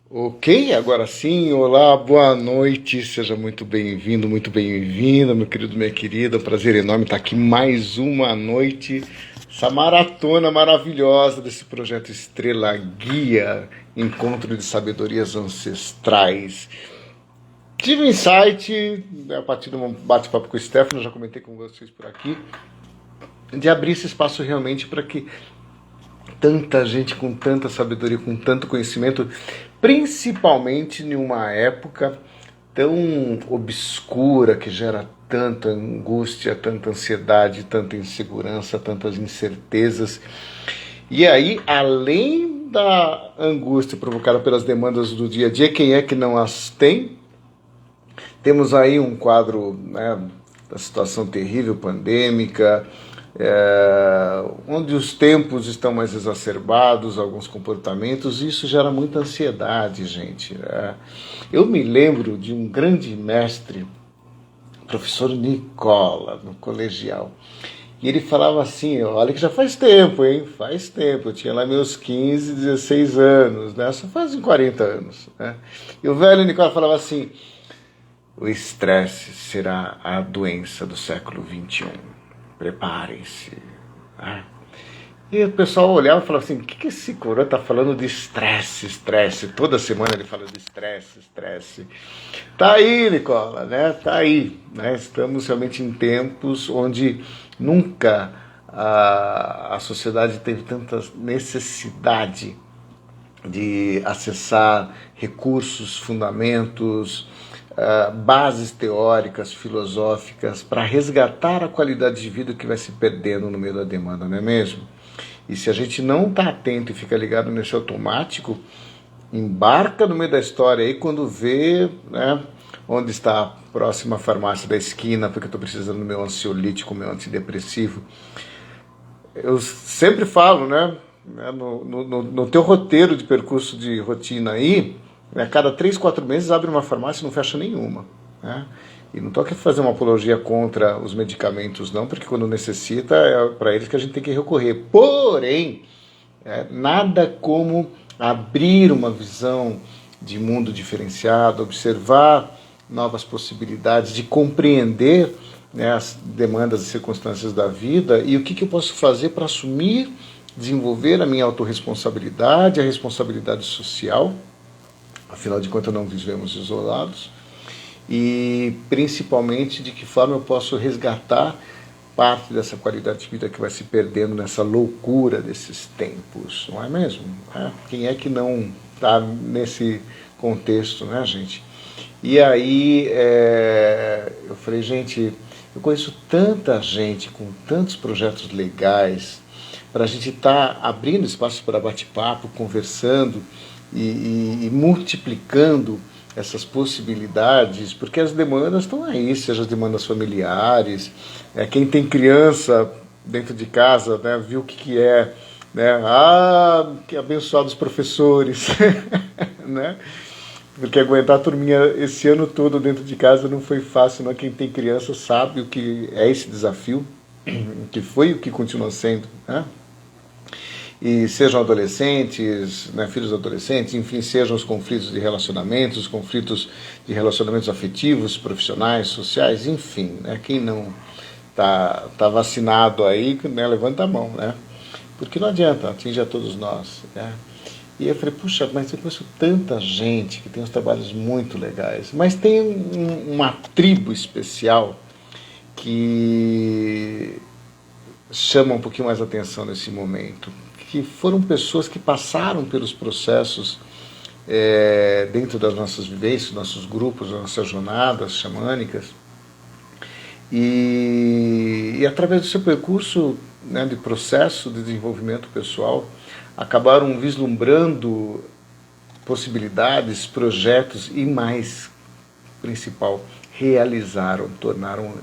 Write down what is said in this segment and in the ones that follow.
Ok, agora sim, olá, boa noite, seja muito bem-vinda, meu querido, minha querida, um prazer enorme estar aqui mais uma noite, essa maratona maravilhosa desse projeto Estrela Guia, Encontro de Sabedorias Ancestrais. Tive um insight, a partir de um bate-papo com o Stefano, já comentei com vocês por aqui, de abrir esse espaço realmente para que tanta gente com tanta sabedoria, com tanto conhecimento, principalmente em uma época tão obscura que gera tanta angústia, tanta ansiedade, tanta insegurança, tantas incertezas. E aí, além da angústia provocada pelas demandas do dia a dia, quem é que não as tem? Temos aí um quadro, né, da situação terrível, pandêmica, onde os tempos estão mais exacerbados, alguns comportamentos, e isso gera muita ansiedade, gente. Eu me lembro de um grande mestre, professor Nicola, no colegial, e ele falava assim, olha que já faz tempo, hein? Faz tempo, eu tinha lá meus 15, 16 anos, né? Só fazem 40 anos, né? E o velho Nicola falava assim, o estresse será a doença do século XXI. Preparem-se. Né? E o pessoal olhava e falava assim, o que esse coroa está falando de estresse, estresse? Toda semana ele fala de estresse, estresse. Tá aí, Nicola, né? Tá aí. Né? Estamos realmente em tempos onde nunca a sociedade teve tanta necessidade de acessar recursos, fundamentos, bases teóricas, filosóficas, para resgatar a qualidade de vida que vai se perdendo no meio da demanda, não é mesmo? E se a gente não está atento e fica ligado nesse automático, embarca no meio da história aí quando vê, né, onde está a próxima farmácia da esquina, porque eu estou precisando do meu ansiolítico, meu antidepressivo. Eu sempre falo, né, no teu roteiro de percurso de rotina aí, a cada 3, 4 meses abre uma farmácia e não fecha nenhuma. Né? E não estou aqui fazer uma apologia contra os medicamentos, não, porque quando necessita é para eles que a gente tem que recorrer. Porém, nada como abrir uma visão de mundo diferenciado, observar novas possibilidades, de compreender, né, as demandas e circunstâncias da vida e o que eu posso fazer para assumir, desenvolver a minha autorresponsabilidade, a responsabilidade social. Afinal de contas, não vivemos isolados. E principalmente de que forma eu posso resgatar parte dessa qualidade de vida que vai se perdendo nessa loucura desses tempos, não é mesmo? Quem é que não está nesse contexto, né, gente? E aí eu falei, gente, eu conheço tanta gente com tantos projetos legais para a gente estar abrindo espaço para bate-papo, conversando e multiplicando essas possibilidades, porque as demandas estão aí, seja as demandas familiares, quem tem criança dentro de casa, né, viu o que é, né, que abençoados professores, né, porque aguentar a turminha esse ano todo dentro de casa não foi fácil, não. Quem tem criança sabe o que é esse desafio, o que foi e o que continua sendo, né? E sejam adolescentes, né, filhos adolescentes, enfim, sejam os conflitos de relacionamentos, os conflitos de relacionamentos afetivos, profissionais, sociais, enfim, né, quem não tá vacinado aí, né, levanta a mão, né, porque não adianta, atinge a todos nós, né. E eu falei, puxa, mas eu conheço tanta gente que tem uns trabalhos muito legais, mas tem uma tribo especial que chama um pouquinho mais atenção nesse momento, que foram pessoas que passaram pelos processos dentro das nossas vivências, nossos grupos, das nossas jornadas xamânicas, e através do seu percurso, né, de processo de desenvolvimento pessoal, acabaram vislumbrando possibilidades, projetos e, mais principal, realizaram, tornaram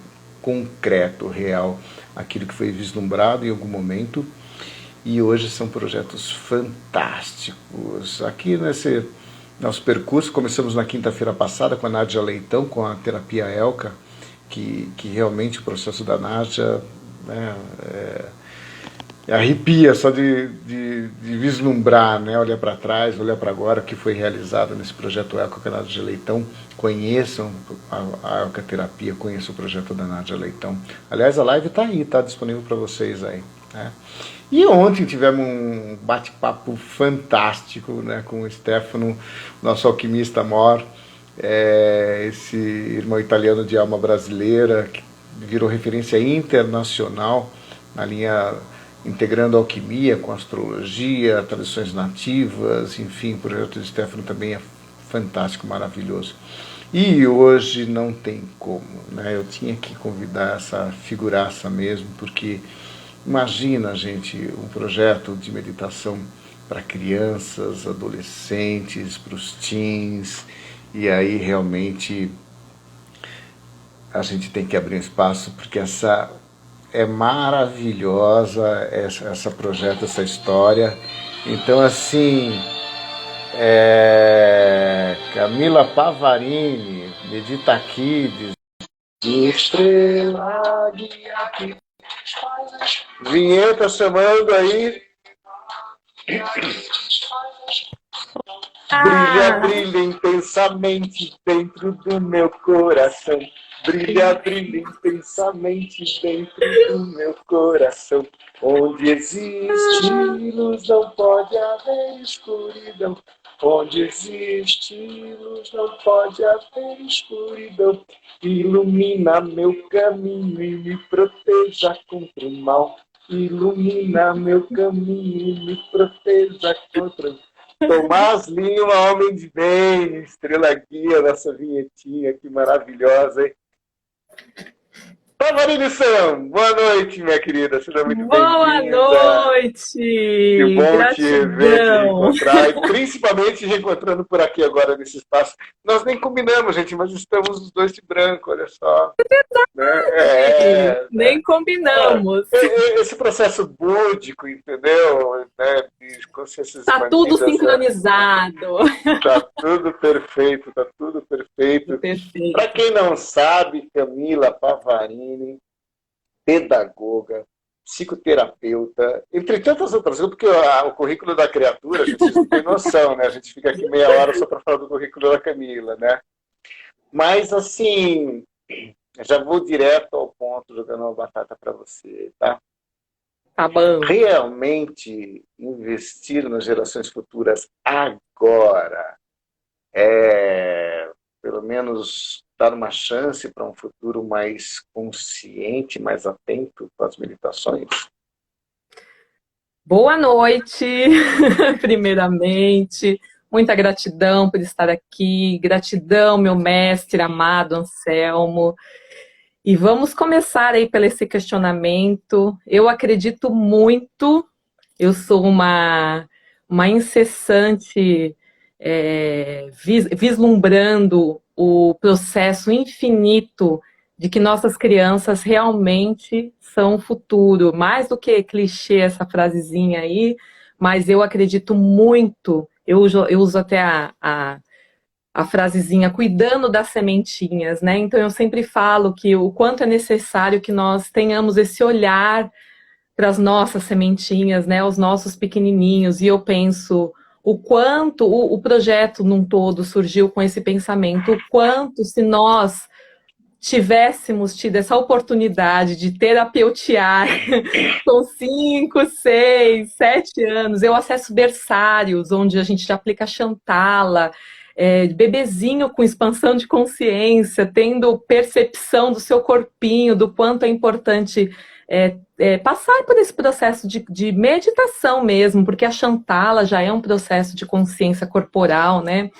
concreto, real, aquilo que foi vislumbrado em algum momento. E hoje são projetos fantásticos. Aqui nesse nosso percurso, começamos na quinta-feira passada com a Nádia Leitão, com a terapia ELCA, que realmente o processo da Nádia, né, arrepia só de vislumbrar, né? Olhar para trás, olhar para agora, o que foi realizado nesse projeto Eco com a Nádia Leitão. Conheçam a Ecoterapia, conheçam o projeto da Nádia Leitão. Aliás, a live está aí, está disponível para vocês aí. Né? E ontem tivemos um bate-papo fantástico, né, com o Stefano, nosso alquimista mor, esse irmão italiano de alma brasileira, que virou referência internacional na linha integrando a alquimia com astrologia, tradições nativas, enfim, o projeto de Stefano também é fantástico, maravilhoso. E hoje não tem como, né? Eu tinha que convidar essa figuraça mesmo, porque imagina, gente, um projeto de meditação para crianças, adolescentes, para os teens, e aí realmente a gente tem que abrir um espaço, porque essa é maravilhosa, essa projeto, essa história. Então, assim, Camila Pavarini, Medita Kids, de estrela guia aqui. Vinheta chamando aí. Brilha, brilha intensamente dentro do meu coração. Brilha, brilha intensamente dentro do meu coração. Onde existe luz não pode haver escuridão. Onde existe luz não pode haver escuridão. Ilumina meu caminho e me proteja contra o mal. Ilumina meu caminho e me proteja contra o mal. Tomás Lima, homem de bem, estrela guia, nossa vinhetinha, que maravilhosa, hein? Pavarini Sam, boa noite, minha querida, seja muito bem-vinda. Boa noite! Que bom Gratidão. te encontrar, e principalmente reencontrando por aqui agora nesse espaço. Nós nem combinamos, gente, mas estamos os dois de branco, olha só. Né? Nem combinamos. Esse processo búdico, entendeu? Né? De consciências Está tudo expandidas, sincronizado. Tá tudo perfeito, tá tudo perfeito. Para quem não sabe, Camila Pavarini, pedagoga, psicoterapeuta, entre tantas outras coisas, porque o currículo da criatura, a gente não tem noção, né? A gente fica aqui meia hora só para falar do currículo da Camila, né? Mas, assim, já vou direto ao ponto, jogando uma batata para você, tá? Tá bom. Realmente investir nas gerações futuras agora pelo menos dar uma chance para um futuro mais consciente, mais atento com as meditações? Boa noite, primeiramente. Muita gratidão por estar aqui. Gratidão, meu mestre amado Anselmo. E vamos começar aí pelo esse questionamento. Eu acredito muito, eu sou uma incessante vislumbrando o processo infinito de que nossas crianças realmente são o futuro. Mais do que clichê essa frasezinha aí, mas eu acredito muito, eu uso até a frasezinha, cuidando das sementinhas, né? Então eu sempre falo que o quanto é necessário que nós tenhamos esse olhar para as nossas sementinhas, né? Os nossos pequenininhos. E eu penso o quanto o projeto num todo surgiu com esse pensamento, o quanto se nós tivéssemos tido essa oportunidade de terapeutear com 5, 6, 7 anos, eu acesso berçários, onde a gente já aplica Shantala, bebezinho com expansão de consciência, tendo percepção do seu corpinho, do quanto é importante passar por esse processo de meditação mesmo, porque a Shantala já é um processo de consciência corporal, né?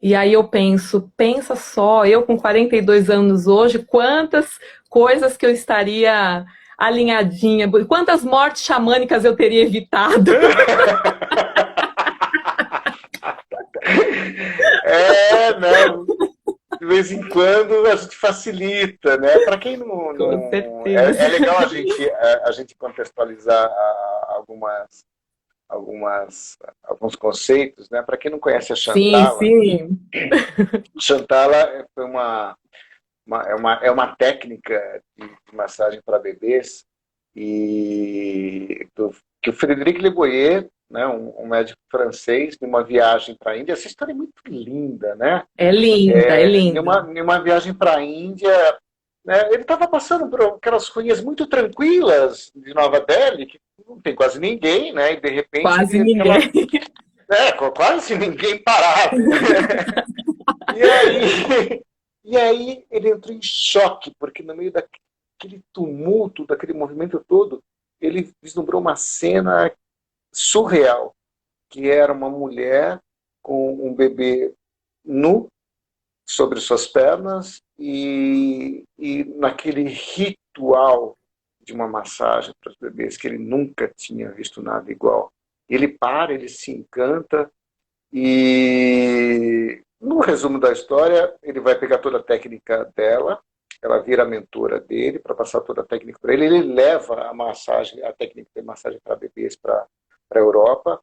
E aí eu pensa só, eu com 42 anos hoje, quantas coisas que eu estaria alinhadinha, quantas mortes xamânicas eu teria evitado. Né? De vez em quando a gente facilita, né? Para quem não é legal a gente contextualizar alguns conceitos, né? Para quem não conhece a Shantala, sim. Shantala foi uma técnica de massagem para bebês que o Frederic Leboyer, né, um médico francês, numa viagem para a Índia, essa história é muito linda, né? É linda, é linda. Em uma viagem para a Índia, né, ele estava passando por aquelas ruínas muito tranquilas de Nova Delhi, que não tem quase ninguém, né? E de repente Quase ele tem uma. ninguém. Quase ninguém parado. E aí, e aí ele entrou em choque, porque no meio daquele tumulto, daquele movimento todo, ele vislumbrou uma cena surreal, que era uma mulher com um bebê nu sobre suas pernas e naquele ritual de uma massagem para os bebês que ele nunca tinha visto nada igual. Ele para, ele se encanta e, no resumo da história, ele vai pegar toda a técnica dela, ela vira a mentora dele para passar toda a técnica para ele. Ele leva a massagem, a técnica de massagem para bebês para a Europa.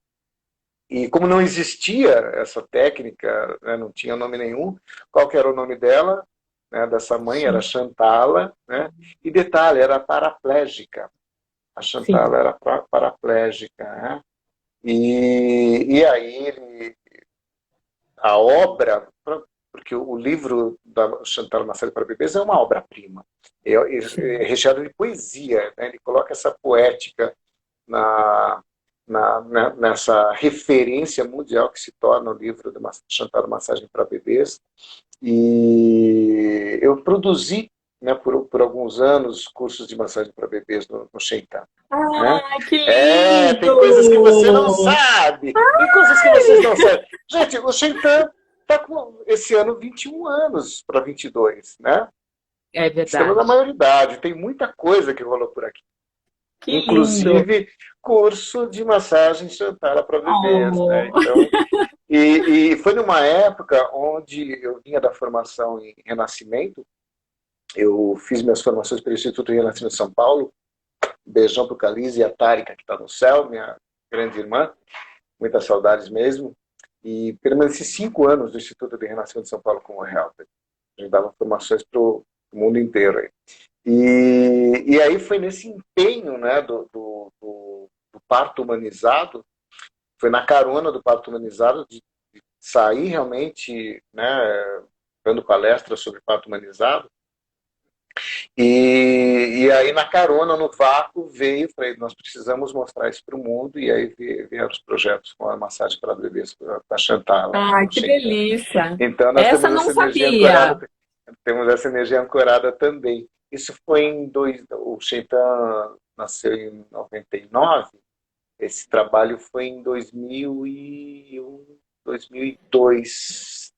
E como não existia essa técnica, né, não tinha nome nenhum, qual que era o nome dela, né, dessa mãe? Era Sim, Chantala, né? E detalhe, era paraplégica. A sim, Chantala era paraplégica, né? E aí a obra, porque o livro da Chantal Massagem para Bebês é uma obra-prima, é sim. recheado de poesia, né? Ele coloca essa poética na, nessa referência mundial que se torna o livro de Chantal Massagem para Bebês. E eu produzi, né, por alguns anos, cursos de massagem para bebês no Sheitan. Né? Ai, que Tem coisas que você não lindo! sabe, tem coisas que vocês não sabem. Gente, o Sheitan está com esse ano 21 anos para 22, né? É Estamos na verdade. maioridade, tem muita coisa que rolou por aqui. Que lindo! Inclusive curso de massagem Shantara para bebês, né? Oh, Então, foi numa época onde eu vinha da formação em Renascimento. Eu fiz minhas formações pelo Instituto Renascimento de São Paulo. Beijão para o Calize e a Tárika, que está no céu, minha grande irmã. Muitas saudades mesmo. E permaneci 5 anos no Instituto de Renascimento de São Paulo como helper. A gente dava formações para o mundo inteiro. Aí. E aí foi nesse empenho, né, do parto humanizado, foi na carona do parto humanizado, de sair realmente, né, dando palestras sobre parto humanizado. E aí, na carona, no vácuo, veio, falei, nós precisamos mostrar isso para o mundo, e aí vieram os projetos com a massagem para bebês, para Chantal, lá ai, no que Shentan. delícia! Então, nós Essa temos não essa energia sabia. ancorada, também. Isso foi o Shentan nasceu em 99, esse trabalho foi em 2001, 2002,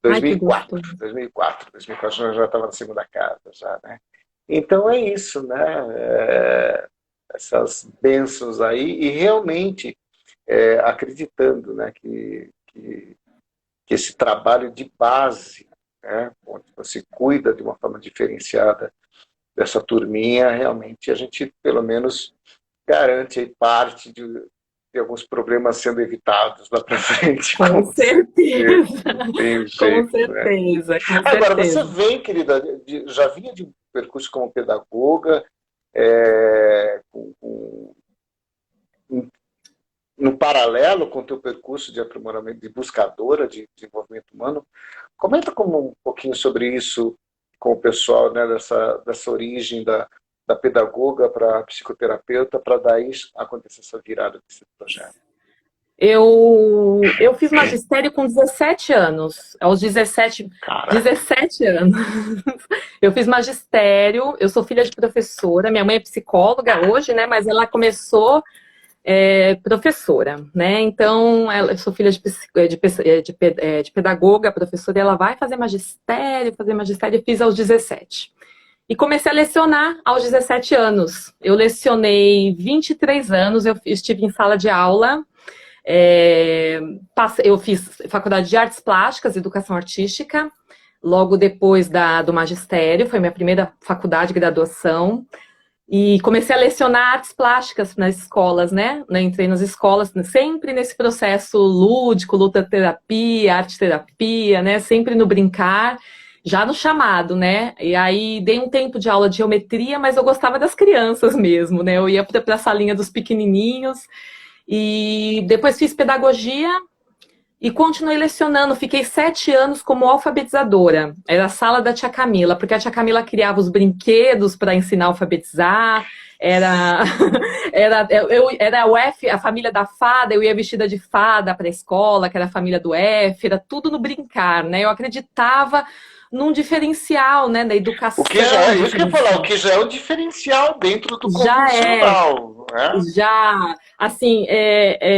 Ai, que 2004, gostoso. 2004, 2004 eu já estava na segunda casa, já, né? Então é isso, né? Essas bênçãos aí e realmente acreditando, né, que esse trabalho de base, né, onde você cuida de uma forma diferenciada dessa turminha, realmente a gente pelo menos garante aí parte de alguns problemas sendo evitados lá para frente, Com com certeza, certeza. não tem Com jeito, né? certeza, com Agora, você certeza. vem, querida, já vinha de um percurso como pedagoga, no paralelo com o teu percurso de aprimoramento, de buscadora de desenvolvimento humano. Comenta como um pouquinho sobre isso com o pessoal, né, dessa origem da pedagoga para a psicoterapeuta, para daí acontecer essa virada desse projeto. Eu fiz magistério com 17 anos. Aos 17 anos. Eu fiz magistério, eu sou filha de professora, minha mãe é psicóloga hoje, né? Mas ela começou professora, né? Então, eu sou filha de pedagoga, professora, e ela vai fazer magistério, eu fiz aos 17. E comecei a lecionar aos 17 anos. Eu lecionei 23 anos, eu estive em sala de aula, eu fiz faculdade de artes plásticas, educação artística, logo depois do magistério, foi minha primeira faculdade de graduação. E comecei a lecionar artes plásticas nas escolas, né? Entrei nas escolas, sempre nesse processo lúdico, luta-terapia, arte-terapia, né? Sempre no brincar. já no chamado, né? E aí dei um tempo de aula de geometria, mas eu gostava das crianças mesmo, né? Eu ia para a salinha dos pequenininhos e depois fiz pedagogia e continuei lecionando. Fiquei 7 anos como alfabetizadora. Era a sala da tia Camila, porque a tia Camila criava os brinquedos para ensinar a alfabetizar. Era, era o F, a família da fada, eu ia vestida de fada para a escola, que era a família do F, era tudo no brincar, né? Eu acreditava num diferencial, né, da O que educação. já é, isso que eu ia falar, o que já é o diferencial dentro do Já é. convencional, né? Já, assim,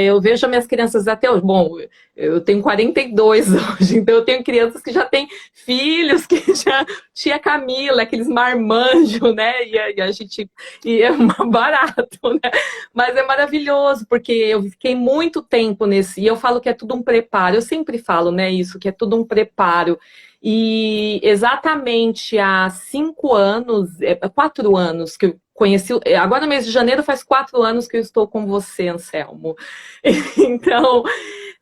eu vejo as minhas crianças até hoje. Bom, eu tenho 42 hoje, então eu tenho crianças que já têm filhos, que já tia Camila, aqueles marmanjos, né? E a gente. E é barato, né? Mas é maravilhoso, porque eu fiquei muito tempo nesse. E eu falo que é tudo um preparo. Eu sempre falo, né, isso, que é tudo um preparo. E exatamente há 5 anos, 4 anos que eu conheci, agora no mês de janeiro faz 4 anos que eu estou com você, Anselmo. Então,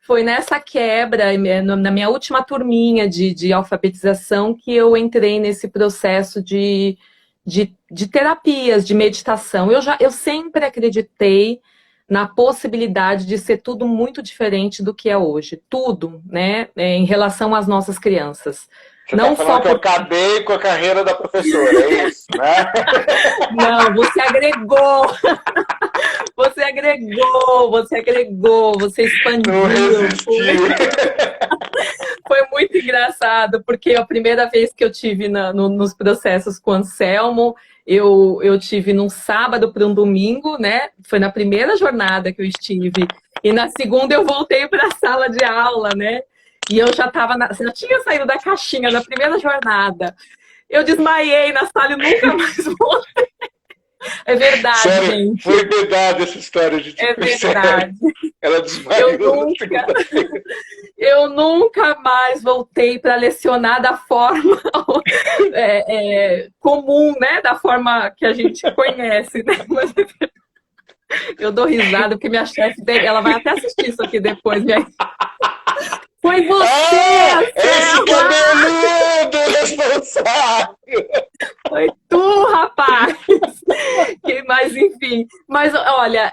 foi nessa quebra, na minha última turminha de alfabetização, que eu entrei nesse processo de terapias, de meditação. Eu sempre acreditei na possibilidade de ser tudo muito diferente do que é hoje. Tudo, né? Em relação às nossas crianças. Você Não está falando só que eu acabei com a carreira da professora, é isso, né? Não, você agregou. Você agregou, você expandiu. Não resisti. Foi muito engraçado, porque a primeira vez que eu tive nos processos com o Anselmo, eu tive num sábado para um domingo, né? Foi na primeira jornada que eu estive. E na segunda eu voltei para a sala de aula, né? E eu já estava, já tinha saído da caixinha na primeira jornada. Eu desmaiei na sala e nunca mais voltei. É verdade, Sério, gente. foi verdade essa história de É verdade. Ela desmaiou Eu nunca mais voltei para lecionar da forma comum, né? Da forma que a gente conhece, né? Mas eu dou risada porque minha chefe, ela vai até assistir isso aqui depois. Foi você, esse cabeludo responsável! Foi tu, rapaz! Mas, enfim. Mas, olha,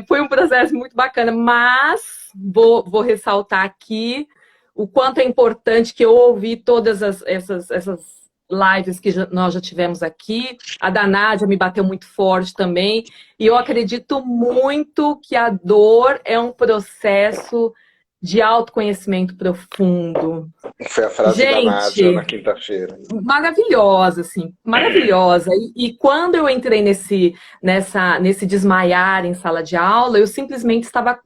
foi um processo muito bacana, mas vou ressaltar aqui o quanto é importante que eu ouvi todas essas lives que nós já tivemos aqui. A da Nádia me bateu muito forte também. E eu acredito muito que a dor é um processo de autoconhecimento profundo. Foi a frase da Nádia na quinta-feira. Maravilhosa, assim, maravilhosa. E quando eu entrei nesse desmaiar em sala de aula, eu simplesmente estava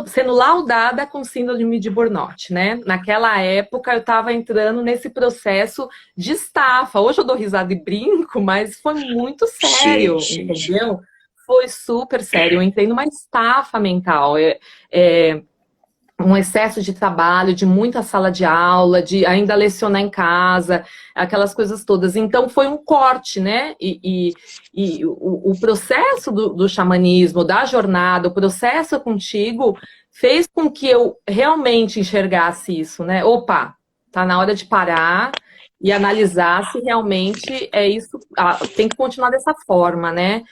sendo laudada com síndrome de burnout, né? Naquela época eu estava entrando nesse processo de estafa. Hoje eu dou risada e brinco, mas foi muito sério, sim, entendeu? Foi super sério. Eu entrei numa estafa mental. Um excesso de trabalho, de muita sala de aula, de ainda lecionar em casa, aquelas coisas todas. Então, foi um corte, né? E o processo do xamanismo, da jornada, o processo contigo, fez com que eu realmente enxergasse isso, né? Opa, tá na hora de parar e analisar se realmente é isso, tem que continuar dessa forma, né?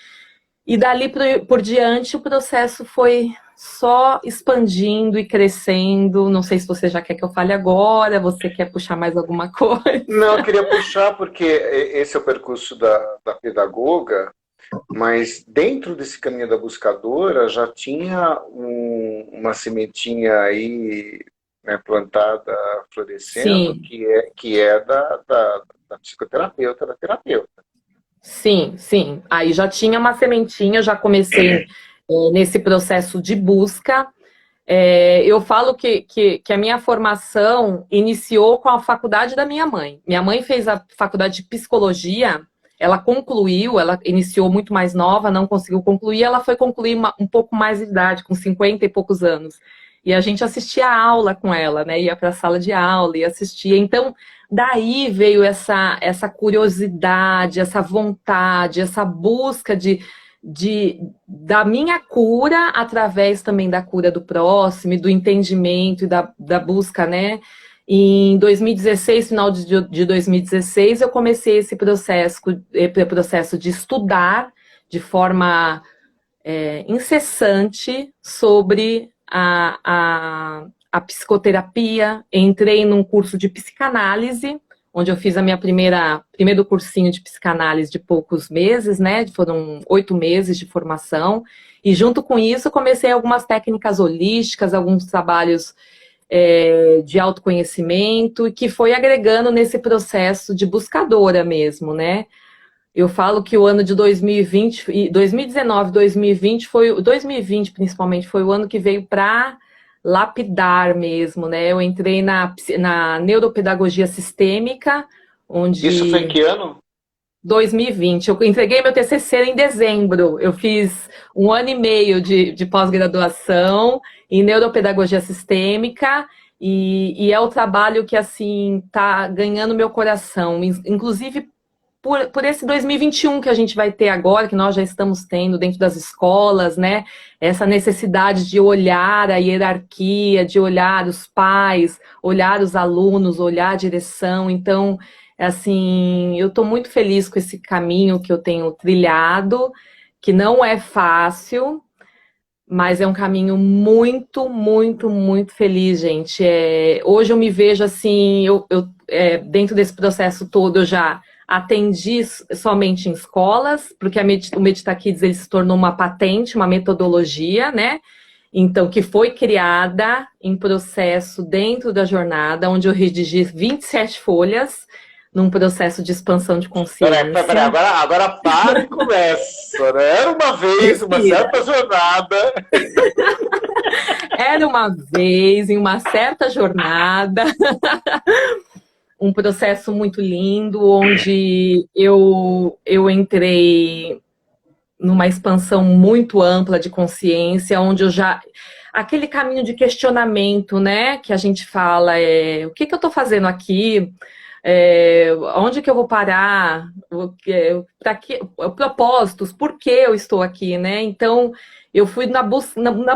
E dali por diante, o processo foi só expandindo e crescendo. Não sei se você já quer que eu fale agora, você quer puxar mais alguma coisa? Não, eu queria puxar porque esse é o percurso da pedagoga, mas dentro desse caminho da buscadora já tinha uma sementinha aí, né, plantada, florescendo, Sim. que é da psicoterapeuta, da terapeuta. Sim, sim. Aí já tinha uma sementinha, já comecei nesse processo de busca. Eu falo que a minha formação iniciou com a faculdade da minha mãe. Minha mãe fez a faculdade de psicologia, ela concluiu, ela iniciou muito mais nova, não conseguiu concluir, ela foi concluir um pouco mais de idade, com 50 e poucos anos. E a gente assistia a aula com ela, né? Ia para a sala de aula e assistia. Então, daí veio essa curiosidade, essa vontade, essa busca da minha cura, através também da cura do próximo, e do entendimento e da busca, né? Em 2016, final de 2016, eu comecei esse processo de estudar de forma incessante sobre a psicoterapia. Entrei num curso de psicanálise, onde eu fiz a minha primeiro cursinho de psicanálise de poucos meses, né? Foram 8 meses de formação. E junto com isso, comecei algumas técnicas holísticas, alguns trabalhos de autoconhecimento, que foi agregando nesse processo de buscadora mesmo, né? Eu falo que o ano de 2020, 2019, 2020 principalmente, foi o ano que veio para lapidar mesmo, né? Eu entrei na neuropedagogia sistêmica, onde... Isso foi em que ano? 2020. Eu entreguei meu TCC em dezembro. Eu fiz 1 ano e meio de pós-graduação em neuropedagogia sistêmica e é o trabalho que, assim, tá ganhando meu coração. Inclusive, por esse 2021 que a gente vai ter agora, que nós já estamos tendo dentro das escolas, né? Essa necessidade de olhar a hierarquia, de olhar os pais, olhar os alunos, olhar a direção. Então, assim, eu estou muito feliz com esse caminho que eu tenho trilhado, que não é fácil, mas é um caminho muito, muito, muito feliz, gente. Hoje eu me vejo assim, dentro desse processo todo, eu já atendi somente em escolas, porque o Medita Kids ele se tornou uma patente, uma metodologia, né? Então, que foi criada em processo dentro da jornada, onde eu redigi 27 folhas, num processo de expansão de consciência. Peraí, agora para e começa, né? Era uma vez, uma certa jornada. Era uma vez, em uma certa jornada, um processo muito lindo, onde eu entrei numa expansão muito ampla de consciência, onde eu já... Aquele caminho de questionamento, né, que a gente fala, o que eu estou fazendo aqui? Onde que eu vou parar? Propósitos, por que eu estou aqui, né? Então, eu fui na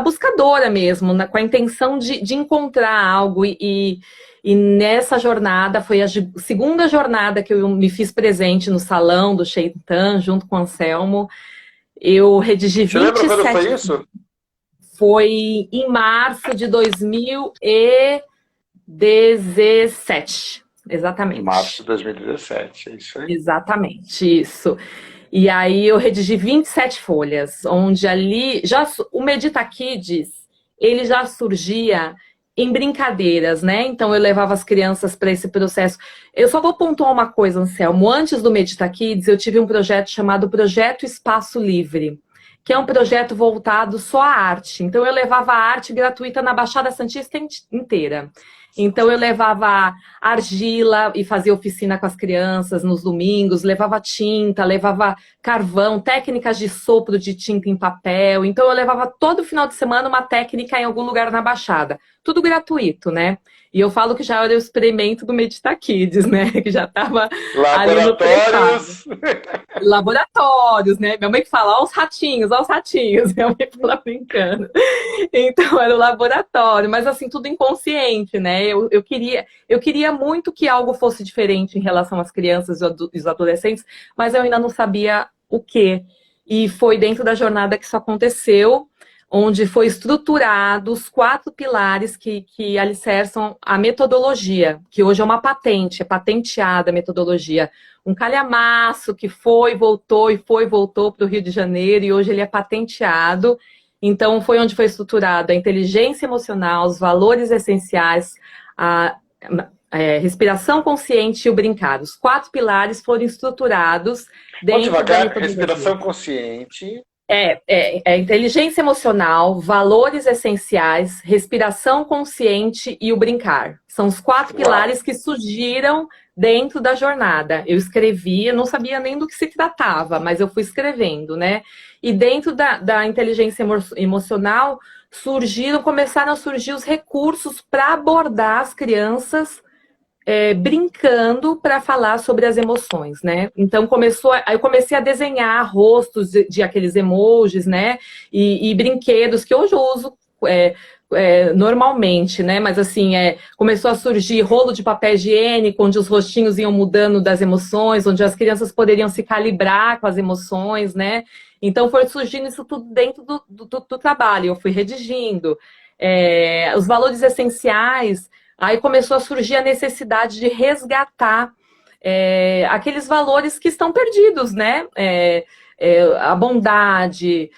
buscadora mesmo, com a intenção de encontrar algo e nessa jornada, foi a segunda jornada que eu me fiz presente no salão do Shaitan, junto com o Anselmo. Eu redigi 27... Você lembra quando foi isso? Foi em março de 2017. Exatamente. Março de 2017, é isso aí? Exatamente, isso. E aí eu redigi 27 folhas, onde ali... o Medita Kids, ele já surgia em brincadeiras, né? Então eu levava as crianças para esse processo. Eu só vou pontuar uma coisa, Anselmo. Antes do Medita Kids, eu tive um projeto chamado Projeto Espaço Livre, que é um projeto voltado só à arte. Então eu levava a arte gratuita na Baixada Santista inteira. Então eu levava argila e fazia oficina com as crianças nos domingos, levava tinta, levava carvão, técnicas de sopro de tinta em papel. Então eu levava todo final de semana uma técnica em algum lugar na Baixada. Tudo gratuito, né? E eu falo que já era o experimento do Medita Kids, né? Que já estava ali no laboratórios. Laboratórios, né? Minha mãe que fala, ó os ratinhos. Minha mãe fala brincando. Então, era o laboratório, mas assim, tudo inconsciente, né? Eu queria muito que algo fosse diferente em relação às crianças e os adolescentes, mas eu ainda não sabia o quê. E foi dentro da jornada que isso aconteceu, onde foi estruturado os 4 pilares que alicerçam a metodologia, que hoje é uma patente, é patenteada a metodologia. Um calhamaço que voltou para o Rio de Janeiro, e hoje ele é patenteado. Então, foi onde foi estruturada a inteligência emocional, os valores essenciais, a respiração consciente e o brincar. Os 4 pilares foram estruturados dentro da metodologia. Respiração consciente... inteligência emocional, valores essenciais, respiração consciente e o brincar. São os 4 pilares que surgiram dentro da jornada. Eu escrevi, eu não sabia nem do que se tratava, mas eu fui escrevendo, né? E dentro da inteligência emocional, começaram a surgir os recursos para abordar as crianças brincando para falar sobre as emoções, né? Então aí eu comecei a desenhar rostos de aqueles emojis, né? E brinquedos que hoje eu uso normalmente, né? Mas assim, começou a surgir rolo de papel higiênico, onde os rostinhos iam mudando das emoções, onde as crianças poderiam se calibrar com as emoções, né? Então foi surgindo isso tudo dentro do trabalho. Eu fui redigindo. Os valores essenciais, aí começou a surgir a necessidade de resgatar aqueles valores que estão perdidos, né? A bondade,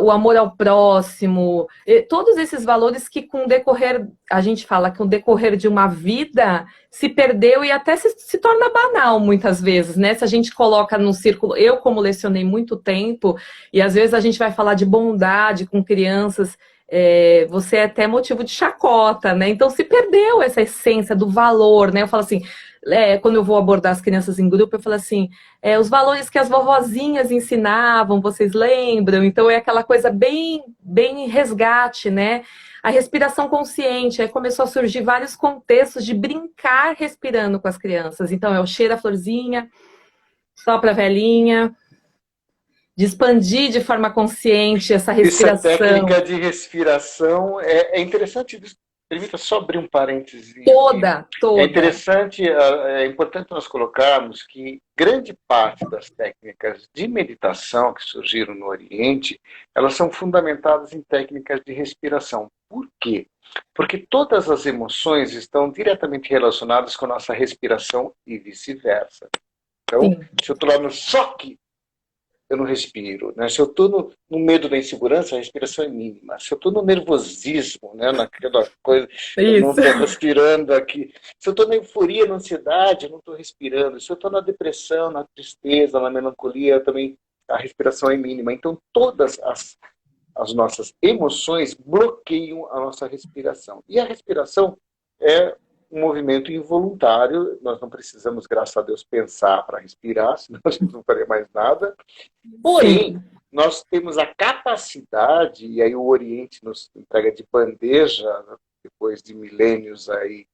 o amor ao próximo, todos esses valores que com o decorrer, a gente fala que com o decorrer de uma vida se perdeu e até se torna banal muitas vezes, né? Se a gente coloca num círculo, eu como lecionei muito tempo, e às vezes a gente vai falar de bondade com crianças, você é até motivo de chacota, né? Então se perdeu essa essência do valor, né? Eu falo assim, quando eu vou abordar as crianças em grupo, eu falo assim, os valores que as vovozinhas ensinavam, vocês lembram? Então é aquela coisa bem, bem resgate, né? A respiração consciente, aí começou a surgir vários contextos de brincar respirando com as crianças. Então o cheiro a florzinha, sopra a velhinha, de expandir de forma consciente essa respiração. Essa técnica de respiração é interessante. Permita só abrir um parênteses. Toda. É interessante, é importante nós colocarmos que grande parte das técnicas de meditação que surgiram no Oriente, elas são fundamentadas em técnicas de respiração. Por quê? Porque todas as emoções estão diretamente relacionadas com a nossa respiração e vice-versa. Então, se eu estou lá no choque, eu não respiro, né? Se eu estou no medo da insegurança, a respiração é mínima. Se eu estou no nervosismo, né? Naquela coisa, eu não estou respirando aqui. Se eu estou na euforia, na ansiedade, eu não estou respirando. Se eu estou na depressão, na tristeza, na melancolia, também a respiração é mínima. Então, todas as nossas emoções bloqueiam a nossa respiração. E a respiração é um movimento involuntário, nós não precisamos, graças a Deus, pensar para respirar, senão a gente não faria mais nada. Porém, nós temos a capacidade, e aí o Oriente nos entrega de bandeja, depois de milênios aí,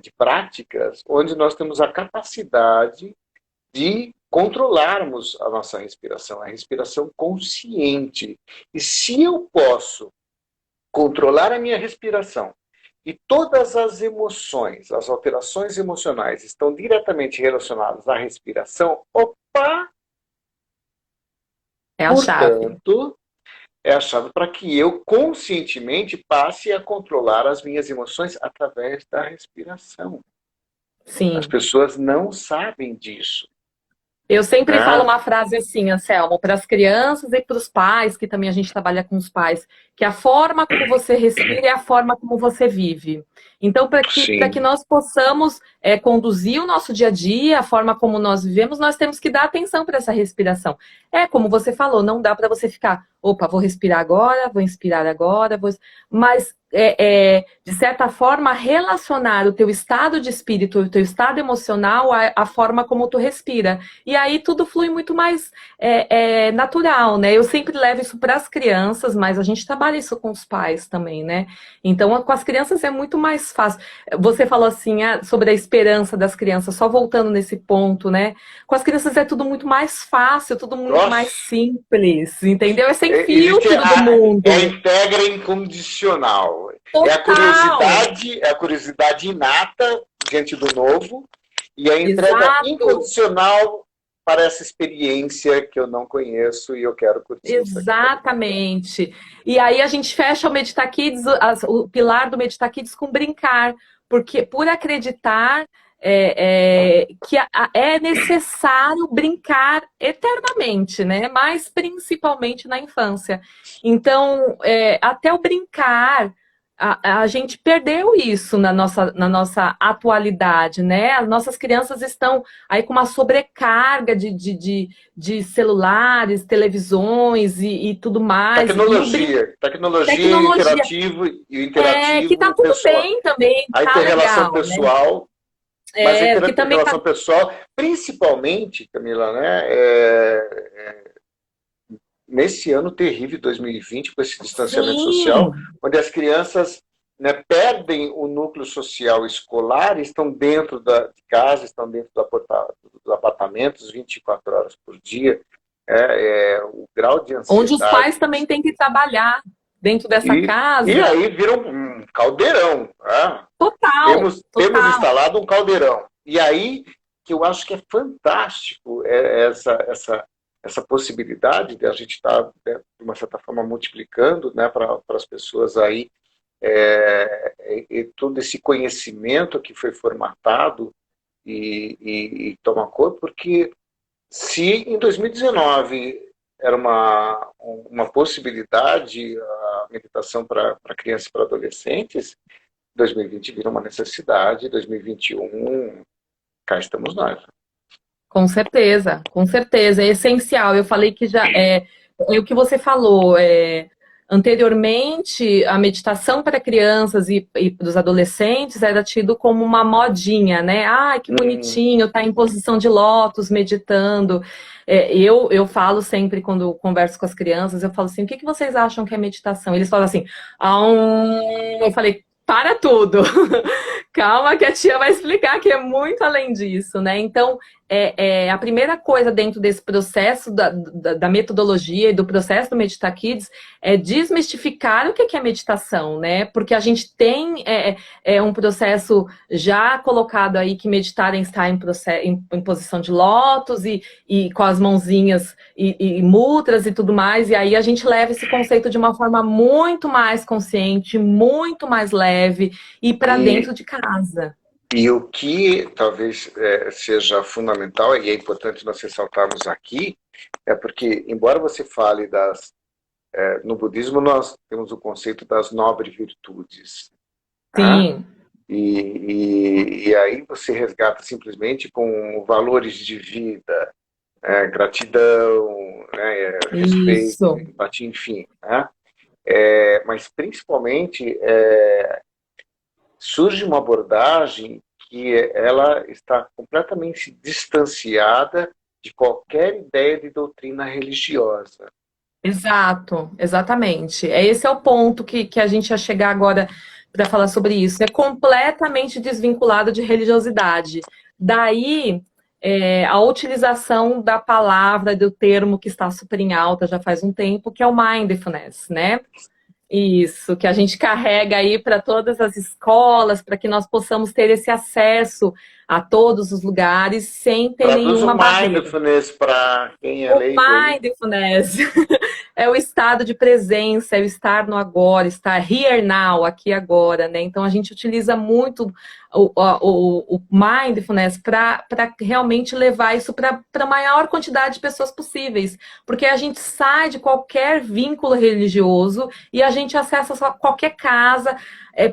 de práticas, onde nós temos a capacidade de controlarmos a nossa respiração, a respiração consciente. E se eu posso controlar a minha respiração, e todas as emoções, as alterações emocionais estão diretamente relacionadas à respiração, opa! É a chave. Portanto, é a chave para que eu conscientemente passe a controlar as minhas emoções através da respiração. Sim. As pessoas não sabem disso. Eu sempre falo uma frase assim, Anselmo, para as crianças e para os pais, que também a gente trabalha com os pais, que a forma como você respira é a forma como você vive. Então, para que nós possamos conduzir o nosso dia a dia, a forma como nós vivemos, nós temos que dar atenção para essa respiração. Como você falou, não dá para você ficar, opa, vou respirar agora, vou inspirar agora, mas de certa forma, relacionar o teu estado de espírito, o teu estado emocional à forma como tu respira. E aí tudo flui muito mais natural, né? Eu sempre levo isso para as crianças, mas a gente trabalha isso com os pais também, né? Então, com as crianças é muito mais fácil. Você falou assim, sobre a esperança das crianças, só voltando nesse ponto, né? Com as crianças é tudo muito mais fácil, tudo muito mais simples, entendeu? É sem filtro do mundo. É integra incondicional. Total. É a curiosidade inata diante do novo e a entrega incondicional para essa experiência que eu não conheço e eu quero curtir. Exatamente. E aí a gente fecha o Meditar Kids, o pilar do Meditar Kids com brincar, porque por acreditar que é necessário brincar eternamente, né? Mas principalmente na infância. Então, até o brincar, a gente perdeu isso na nossa atualidade, né? As nossas crianças estão aí com uma sobrecarga de celulares, televisões e tudo mais. Tecnologia interativo e interativo. Que tá tudo pessoal. bem também. Aí tá tem legal, relação pessoal. Né? Mas a relação pessoal, principalmente, Camila, né? Nesse ano terrível, 2020, com esse distanciamento social, onde as crianças, né, perdem o núcleo social escolar, estão dentro de casa, estão dentro dos apartamentos 24 horas por dia. O grau de ansiedade... Onde os pais também têm que trabalhar. dentro dessa E casa. aí vira um caldeirão. Tá? Total, Temos total. instalado um caldeirão. E aí que eu acho que é fantástico essa possibilidade de a gente estar, né, de uma certa forma, multiplicando, né, para as pessoas aí e todo esse conhecimento que foi formatado e toma corpo, porque se em 2019 era uma possibilidade a meditação para crianças e para adolescentes, 2020 vira uma necessidade, 2021 cá estamos nós. Com certeza, com certeza, é essencial. Eu falei que já é o que você falou. Anteriormente, a meditação para crianças e para os adolescentes era tido como uma modinha, né? Ah, que bonitinho, tá em posição de lótus, meditando. Eu falo sempre quando converso com as crianças, eu falo assim, o que vocês acham que é meditação? Eles falam assim, eu falei, para tudo. Calma que a tia vai explicar que é muito além disso, né? Então, a primeira coisa dentro desse processo da metodologia e do processo do Medita Kids é desmistificar o que é meditação, né? Porque a gente tem um processo já colocado aí que meditar está em posição de lótus e com as mãozinhas e mudras e tudo mais, e aí a gente leva esse conceito de uma forma muito mais consciente, muito mais leve e para dentro de casa. E o que talvez seja fundamental, e é importante nós ressaltarmos aqui, é porque, embora você fale no budismo, nós temos o conceito das nobres virtudes. Né? Sim. E aí você resgata simplesmente com valores de vida, gratidão, né, respeito, Isso. empatia, enfim. Né? Mas principalmente surge uma abordagem que ela está completamente distanciada de qualquer ideia de doutrina religiosa. Exato, exatamente. Esse é o ponto que a gente ia chegar agora para falar sobre isso. É completamente desvinculado de religiosidade. Daí a utilização da palavra, do termo que está super em alta já faz um tempo, que é o mindfulness, né? Isso, que a gente carrega aí para todas as escolas, para que nós possamos ter esse acesso a todos os lugares sem ter Traduz o nenhuma barreira. mindfulness para quem é O leigo aí. mindfulness é o estado de presença, é o estar no agora, estar here now, aqui agora, né? Então a gente utiliza muito o mindfulness para realmente levar isso para a maior quantidade de pessoas possíveis, porque a gente sai de qualquer vínculo religioso e a gente acessa qualquer casa,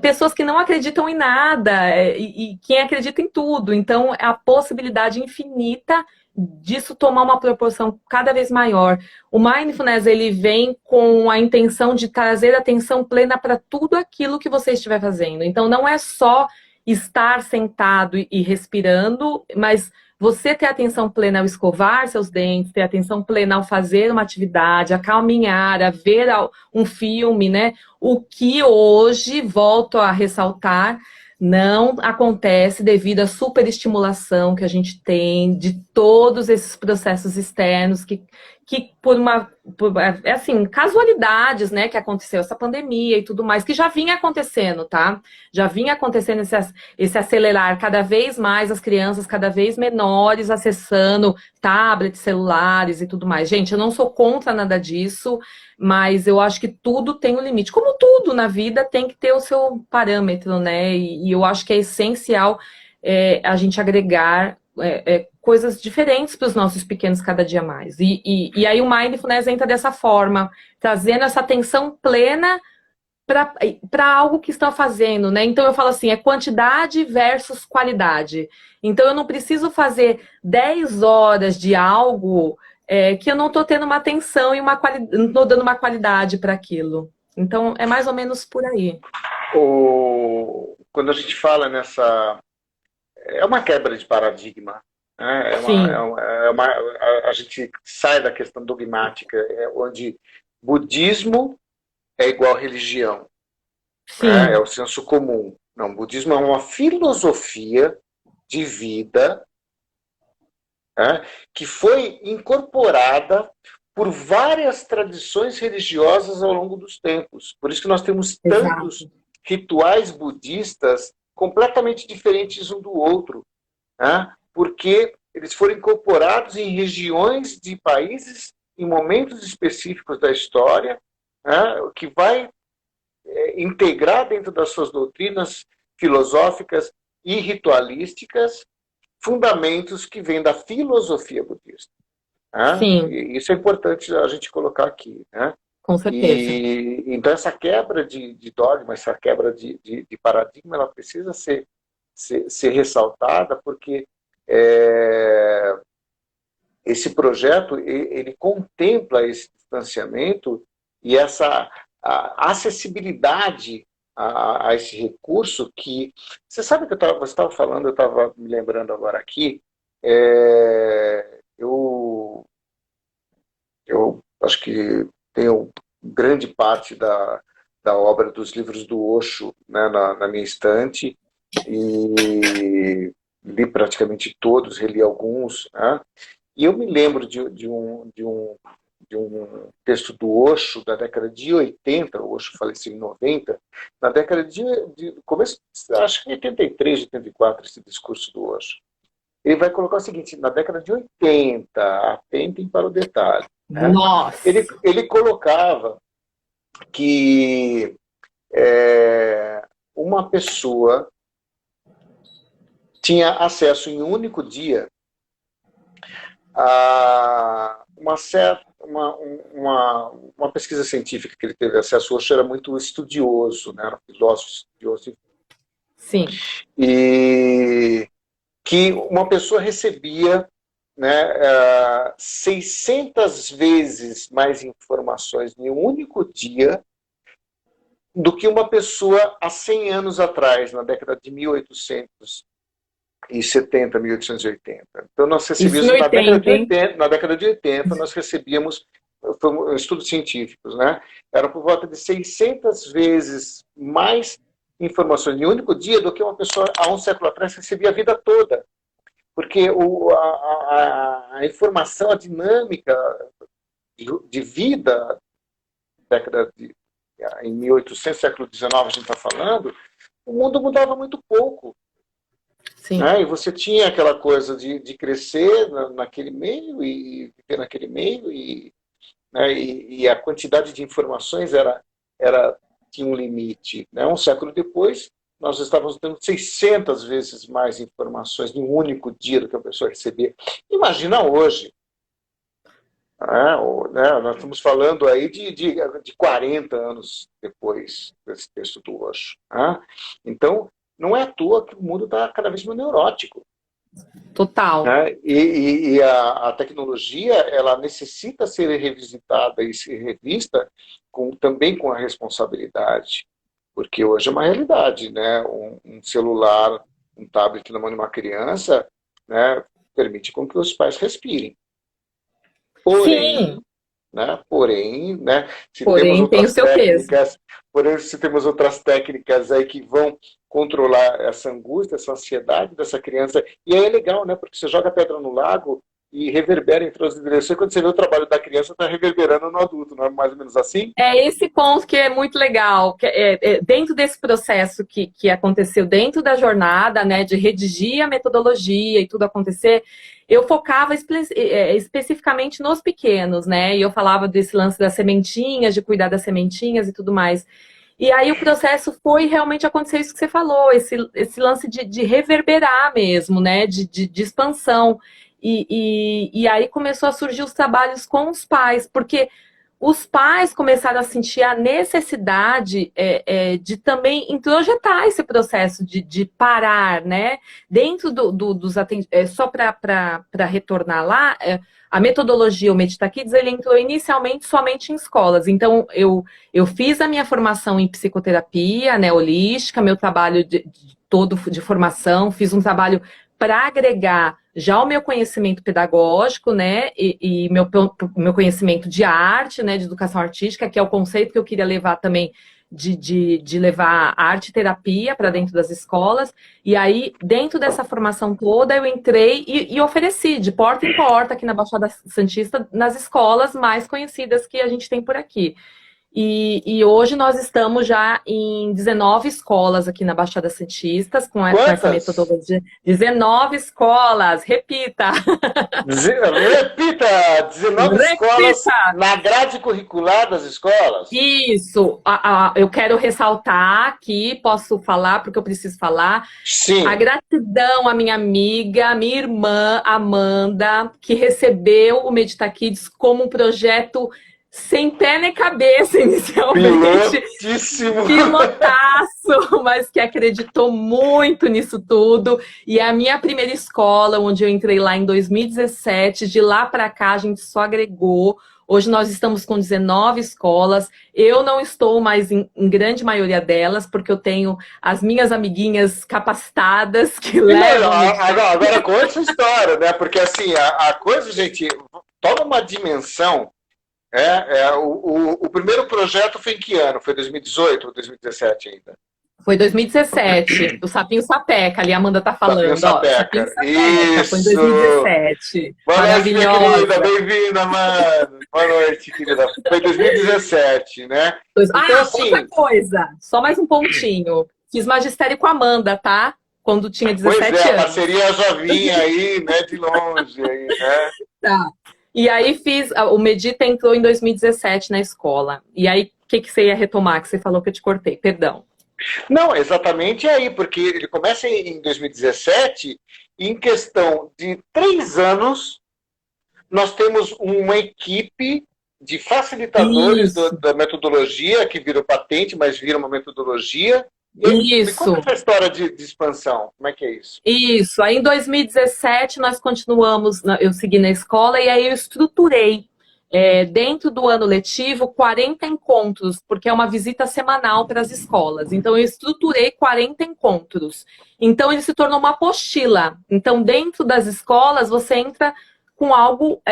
pessoas que não acreditam em nada e quem acredita em tudo. Então é a possibilidade infinita disso tomar uma proporção cada vez maior. O mindfulness, ele vem com a intenção de trazer atenção plena para tudo aquilo que você estiver fazendo. Então, não é só estar sentado e respirando, mas você ter atenção plena ao escovar seus dentes, ter atenção plena ao fazer uma atividade, a caminhar, a ver um filme, né? O que hoje, volto a ressaltar, não acontece devido à superestimulação que a gente tem de todos esses processos externos que assim, casualidades, né, que aconteceu essa pandemia e tudo mais, que já vinha acontecendo, tá? Já vinha acontecendo esse acelerar cada vez mais as crianças cada vez menores acessando tablets, celulares e tudo mais. Gente, eu não sou contra nada disso, mas eu acho que tudo tem um limite. Como tudo na vida tem que ter o seu parâmetro, né? E eu acho que é essencial a gente agregar coisas diferentes para os nossos pequenos cada dia mais. E aí o mindfulness entra dessa forma, trazendo essa atenção plena para algo que estão fazendo, né? Então eu falo assim, é quantidade versus qualidade. Então eu não preciso fazer 10 horas de algo que eu não estou tendo uma atenção e não estou dando uma qualidade para aquilo. Então é mais ou menos por aí. Quando a gente fala é uma quebra de paradigma. Né? Sim. A gente sai da questão dogmática, onde budismo é igual religião. Né? É o senso comum. Não, o budismo é uma filosofia de vida, né, que foi incorporada por várias tradições religiosas ao longo dos tempos. Por isso que nós temos tantos Exato. rituais budistas completamente diferentes um do outro, né? Porque eles foram incorporados em regiões de países, em momentos específicos da história, né? Que vai integrar dentro das suas doutrinas filosóficas e ritualísticas fundamentos que vêm da filosofia budista. Né? Sim, E isso é importante a gente colocar aqui. Né? com certeza. E então essa quebra de dogma, essa quebra de paradigma, ela precisa ser ressaltada, porque esse projeto ele contempla esse distanciamento e essa acessibilidade a esse recurso que... Você sabe que você estava falando, eu estava me lembrando agora aqui, eu acho que tenho grande parte da obra dos livros do Osho, né, na minha estante, e li praticamente todos, reli alguns, né? E eu me lembro de um texto do Osho da década de 80, o Osho faleceu em 90, na década de começo, acho que em 83, 84, esse discurso do Osho. Ele vai colocar o seguinte: na década de 80, atentem para o detalhe, né? Nossa! Ele colocava que uma pessoa tinha acesso em um único dia a uma pesquisa científica que ele teve acesso. O Osho era muito estudioso, né? Era um filósofo estudioso. Sim. E que uma pessoa recebia, né, 600 vezes mais informações em um único dia do que uma pessoa há 100 anos atrás, na década de 1870, 1880. Então, nós Isso recebíamos, em 80, hein? na década de 80, nós recebíamos estudos científicos, né? Era por volta de 600 vezes mais informações em um único dia do que uma pessoa há um século atrás recebia a vida toda. Porque a informação, a dinâmica de vida, década em 1800, século XIX, a gente está falando, o mundo mudava muito pouco. Sim. Né? E você tinha aquela coisa de crescer naquele meio e viver naquele meio, né? E a quantidade de informações tinha um limite. Né? Um século depois, nós estávamos tendo 600 vezes mais informações em um único dia do que a pessoa recebia. Imagina hoje. Né? Nós estamos falando aí de 40 anos depois desse texto do Osho. Né? Então, não é à toa que o mundo está cada vez mais neurótico. Total. Né? E a tecnologia, ela necessita ser revisitada e ser revista também com a responsabilidade. Porque hoje é uma realidade, né? Um celular, um tablet na mão de uma criança, né, permite com que os pais respirem. Sim, Porém, né, se temos porém tem o outras seu peso. técnicas, porém, se temos outras técnicas aí que vão controlar essa angústia, essa ansiedade dessa criança, e aí é legal, né, porque você joga pedra no lago e reverbera em todas as direções, quando você vê o trabalho da criança, está reverberando no adulto, não é mais ou menos assim? É esse ponto que é muito legal, que dentro desse processo que aconteceu dentro da jornada, né, de redigir a metodologia e tudo acontecer, eu focava especificamente nos pequenos, né, e eu falava desse lance das sementinhas, de cuidar das sementinhas e tudo mais. E aí o processo foi realmente acontecer isso que você falou, esse lance de reverberar mesmo, né, de expansão. E aí começou a surgir os trabalhos com os pais, porque os pais começaram a sentir a necessidade de também introjetar esse processo de parar, né? Dentro dos atendimentos, só para retornar lá, a metodologia, o Medita Kids, ele entrou inicialmente somente em escolas. Então, eu fiz a minha formação em psicoterapia, né, holística, meu trabalho todo de formação, fiz um trabalho para agregar já o meu conhecimento pedagógico, né, e meu conhecimento de arte, né, de educação artística, que é o conceito que eu queria levar também de levar arte e terapia para dentro das escolas. E aí, dentro dessa formação toda, eu entrei e ofereci de porta em porta aqui na Baixada Santista, nas escolas mais conhecidas que a gente tem por aqui. E hoje nós estamos já em 19 escolas aqui na Baixada Santista, com essa Quantas? metodologia. 19 escolas, repita! Repita! 19 escolas Repita! na grade curricular das escolas? Isso! Eu quero ressaltar aqui, posso falar porque eu preciso falar, a Sim. gratidão à minha amiga, minha irmã Amanda, que recebeu o Medita Kids como um projeto sem pé nem cabeça inicialmente, Pilotíssimo! pilotaço, mas que acreditou muito nisso tudo. E a minha primeira escola, onde eu entrei lá em 2017, de lá para cá a gente só agregou. Hoje nós estamos com 19 escolas. Eu não estou mais em grande maioria delas, porque eu tenho as minhas amiguinhas capacitadas que levam. Agora conta essa história, né? Porque assim, a coisa, gente, toma uma dimensão. O primeiro projeto foi em que ano? Foi 2018 ou 2017 ainda? Foi 2017, o Sapinho Sapeca, ali a Amanda tá Sapinho falando, ó. Sapinho Sapeca. Sapeca, foi em Isso! 2017. Boa noite, minha Maravilhosa. querida. Bem-vinda, mano. Boa noite, querida. Foi 2017, né? Então, assim, Outra coisa, só mais um pontinho. Fiz magistério com a Amanda, tá? Quando tinha pois 17 a anos. parceria já vinha aí, né, de longe, aí, né? Tá. E aí o Medita entrou em 2017 na escola. E aí, o que você ia retomar? Que você falou que eu te cortei, perdão. Não, exatamente aí, porque ele começa em 2017, e em questão de 3 anos, nós temos uma equipe de facilitadores da metodologia, que virou patente, mas vira uma metodologia. Me conta essa história de expansão, como é que é isso? Isso, aí em 2017 nós continuamos, eu segui na escola e aí eu estruturei dentro do ano letivo 40 encontros, porque é uma visita semanal para as escolas. Então eu estruturei 40 encontros. Então ele se tornou uma apostila. Então dentro das escolas você entra com algo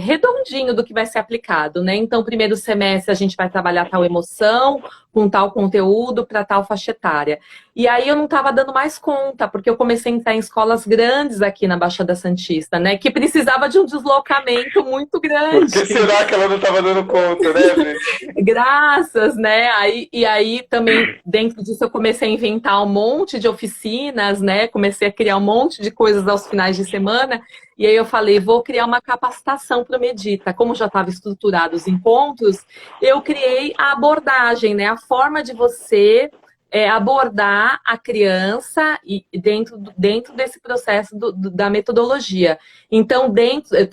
redondinho do que vai ser aplicado, né? Então, primeiro semestre a gente vai trabalhar tal emoção, com tal conteúdo, para tal faixa etária. E aí eu não estava dando mais conta, porque eu comecei a entrar em escolas grandes aqui na Baixada Santista, né? Que precisava de um deslocamento muito grande. Por que será que ela não estava dando conta, né, gente? Graças, né? E aí também, dentro disso, eu comecei a inventar um monte de oficinas, né? Comecei a criar um monte de coisas aos finais de semana. E aí eu falei, vou criar uma capacitação para o Medita. Como já estava estruturado os encontros, eu criei a abordagem, né? A forma de você abordar a criança e dentro desse processo da metodologia. Então,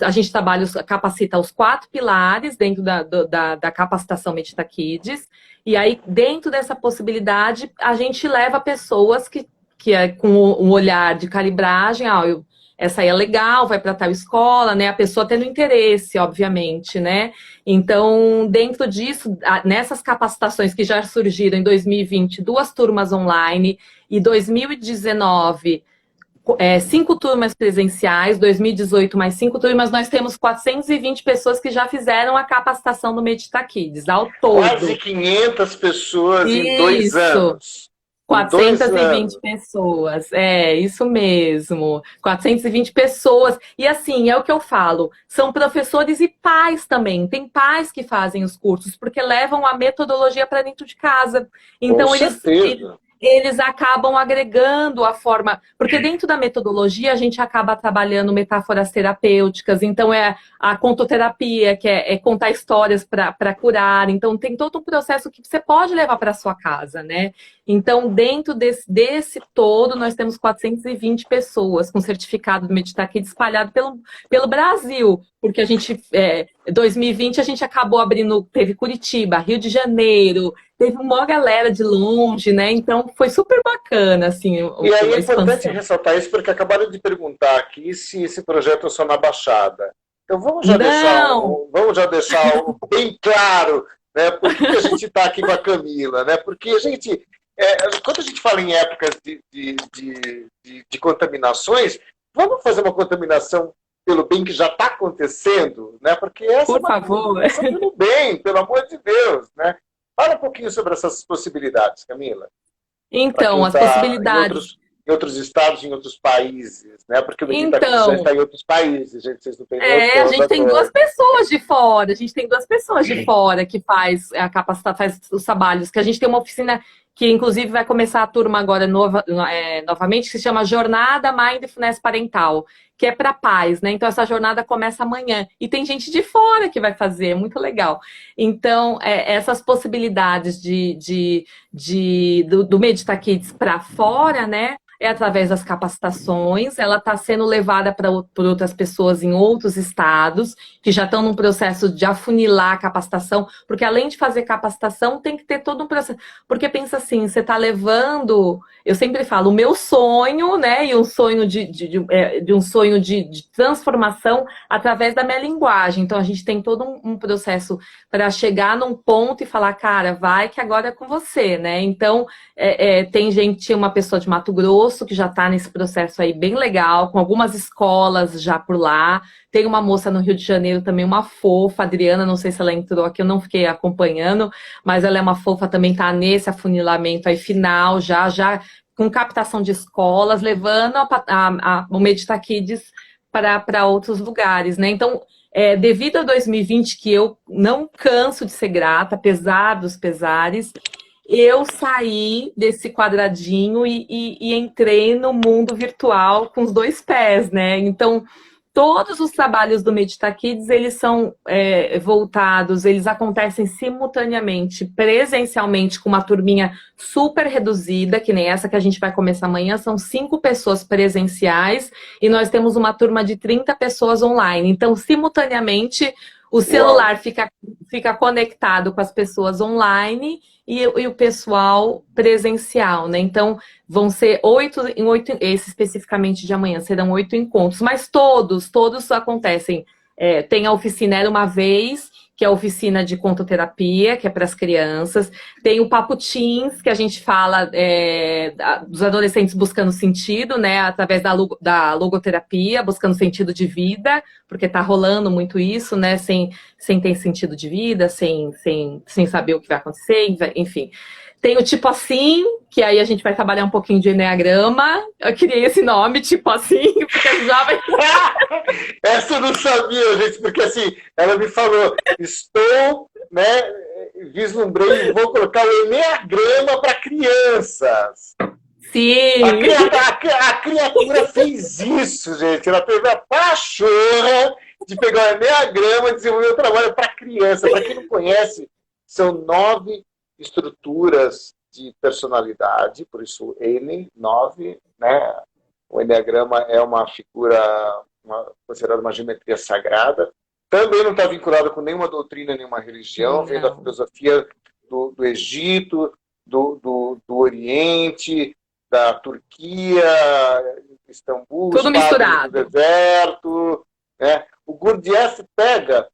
a gente capacita os 4 pilares dentro da capacitação Medita Kids. E aí, dentro dessa possibilidade, a gente leva pessoas que com um olhar de calibragem, essa aí é legal, vai para tal escola, né? A pessoa tendo interesse, obviamente, né? Então, dentro disso, nessas capacitações que já surgiram em 2020, 2 turmas online, e 2019, 5 turmas presenciais, 2018 mais 5 turmas, nós temos 420 pessoas que já fizeram a capacitação do Medita Kids, ao todo. Quase 500 pessoas em 2 anos. 420 pessoas, isso mesmo, 420 pessoas, e assim, é o que eu falo, são professores e pais também, tem pais que fazem os cursos, porque levam a metodologia para dentro de casa, então eles acabam agregando a forma, porque dentro da metodologia a gente acaba trabalhando metáforas terapêuticas, então a contoterapia, que é contar histórias para curar, então tem todo um processo que você pode levar para sua casa, né? Então, dentro desse todo, nós temos 420 pessoas com certificado do Medita Kids espalhado pelo Brasil, porque 2020 a gente acabou abrindo, teve Curitiba, Rio de Janeiro, teve uma galera de longe, né? Então foi super bacana, assim. E aí é importante ressaltar isso, porque acabaram de perguntar aqui se esse projeto é só na Baixada. Então vamos já deixar bem claro, né? Por que a gente está aqui com a Camila, né? Porque a gente, quando a gente fala em épocas de contaminações, vamos fazer uma contaminação pelo bem que já está acontecendo, né? Porque essa por favor, pelo bem, pelo amor de Deus, né? Fala um pouquinho sobre essas possibilidades, Camila, para quem Então, as está possibilidades. em outros estados, em outros países, né? Porque o Medita Kids já está Então, em outros países, gente, vocês não têm a noção gente da tem duas dor. pessoas de fora, a gente tem duas pessoas de fora que faz a capacitação, faz os trabalhos, que a gente tem uma oficina que inclusive vai começar a turma agora novamente, que se chama Jornada Mindfulness Parental, que é para pais, né? Então essa jornada começa amanhã e tem gente de fora que vai fazer, é muito legal. Então, essas possibilidades do Medita Kids para fora, né? É através das capacitações, ela está sendo levada por outras pessoas em outros estados, que já estão num processo de afunilar a capacitação, porque além de fazer capacitação, tem que ter todo um processo. Porque pensa assim, você está levando, eu sempre falo, o meu sonho, né? E um sonho de um sonho de transformação através da minha linguagem. Então a gente tem todo um processo para chegar num ponto e falar, cara, vai que agora é com você, né? Então tem gente, uma pessoa de Mato Grosso que já está nesse processo aí bem legal, com algumas escolas já por lá. Tem uma moça no Rio de Janeiro também, uma fofa, Adriana, não sei se ela entrou aqui, eu não fiquei acompanhando, mas ela é uma fofa, também está nesse afunilamento aí final, já com captação de escolas, levando o Medita Kids para outros lugares, né? Então, devido a 2020, que eu não canso de ser grata, apesar dos pesares, eu saí desse quadradinho e entrei no mundo virtual com os dois pés, né? Então, todos os trabalhos do Medita Kids, eles são voltados, eles acontecem simultaneamente, presencialmente, com uma turminha super reduzida, que nem essa que a gente vai começar amanhã, são 5 pessoas presenciais, e nós temos uma turma de 30 pessoas online. Então, simultaneamente, o Uau! celular fica conectado com as pessoas online e o pessoal presencial, né? Então, vão ser 8, esse especificamente de amanhã, serão 8 encontros, mas todos acontecem. Tem a oficina Era Uma Vez, que é a oficina de contoterapia, que é para as crianças. Tem o Papo Teens, que a gente fala dos adolescentes buscando sentido, né? Através da logoterapia, buscando sentido de vida, porque está rolando muito isso, né? Sem ter sentido de vida, sem saber o que vai acontecer, enfim. Tem o Tipo Assim, que aí a gente vai trabalhar um pouquinho de enneagrama. Eu criei esse nome, Tipo Assim, porque os jovens... Essa eu não sabia, gente, porque assim, ela me falou, estou, né, vislumbrei, vou colocar o enneagrama para crianças. Sim! A criatura fez isso, gente. Ela teve a pachorra de pegar o enneagrama e desenvolver o trabalho para criança. Para quem não conhece, são 9 estruturas de personalidade, por isso N, 9, né? O enneagrama é uma figura considerada uma geometria sagrada. Também não está vinculado com nenhuma doutrina, nenhuma religião, vem da Não. filosofia do Egito, do Oriente, da Turquia, Istambul, os Tudo padres do misturado. deserto. Né? O Gurdjieff pega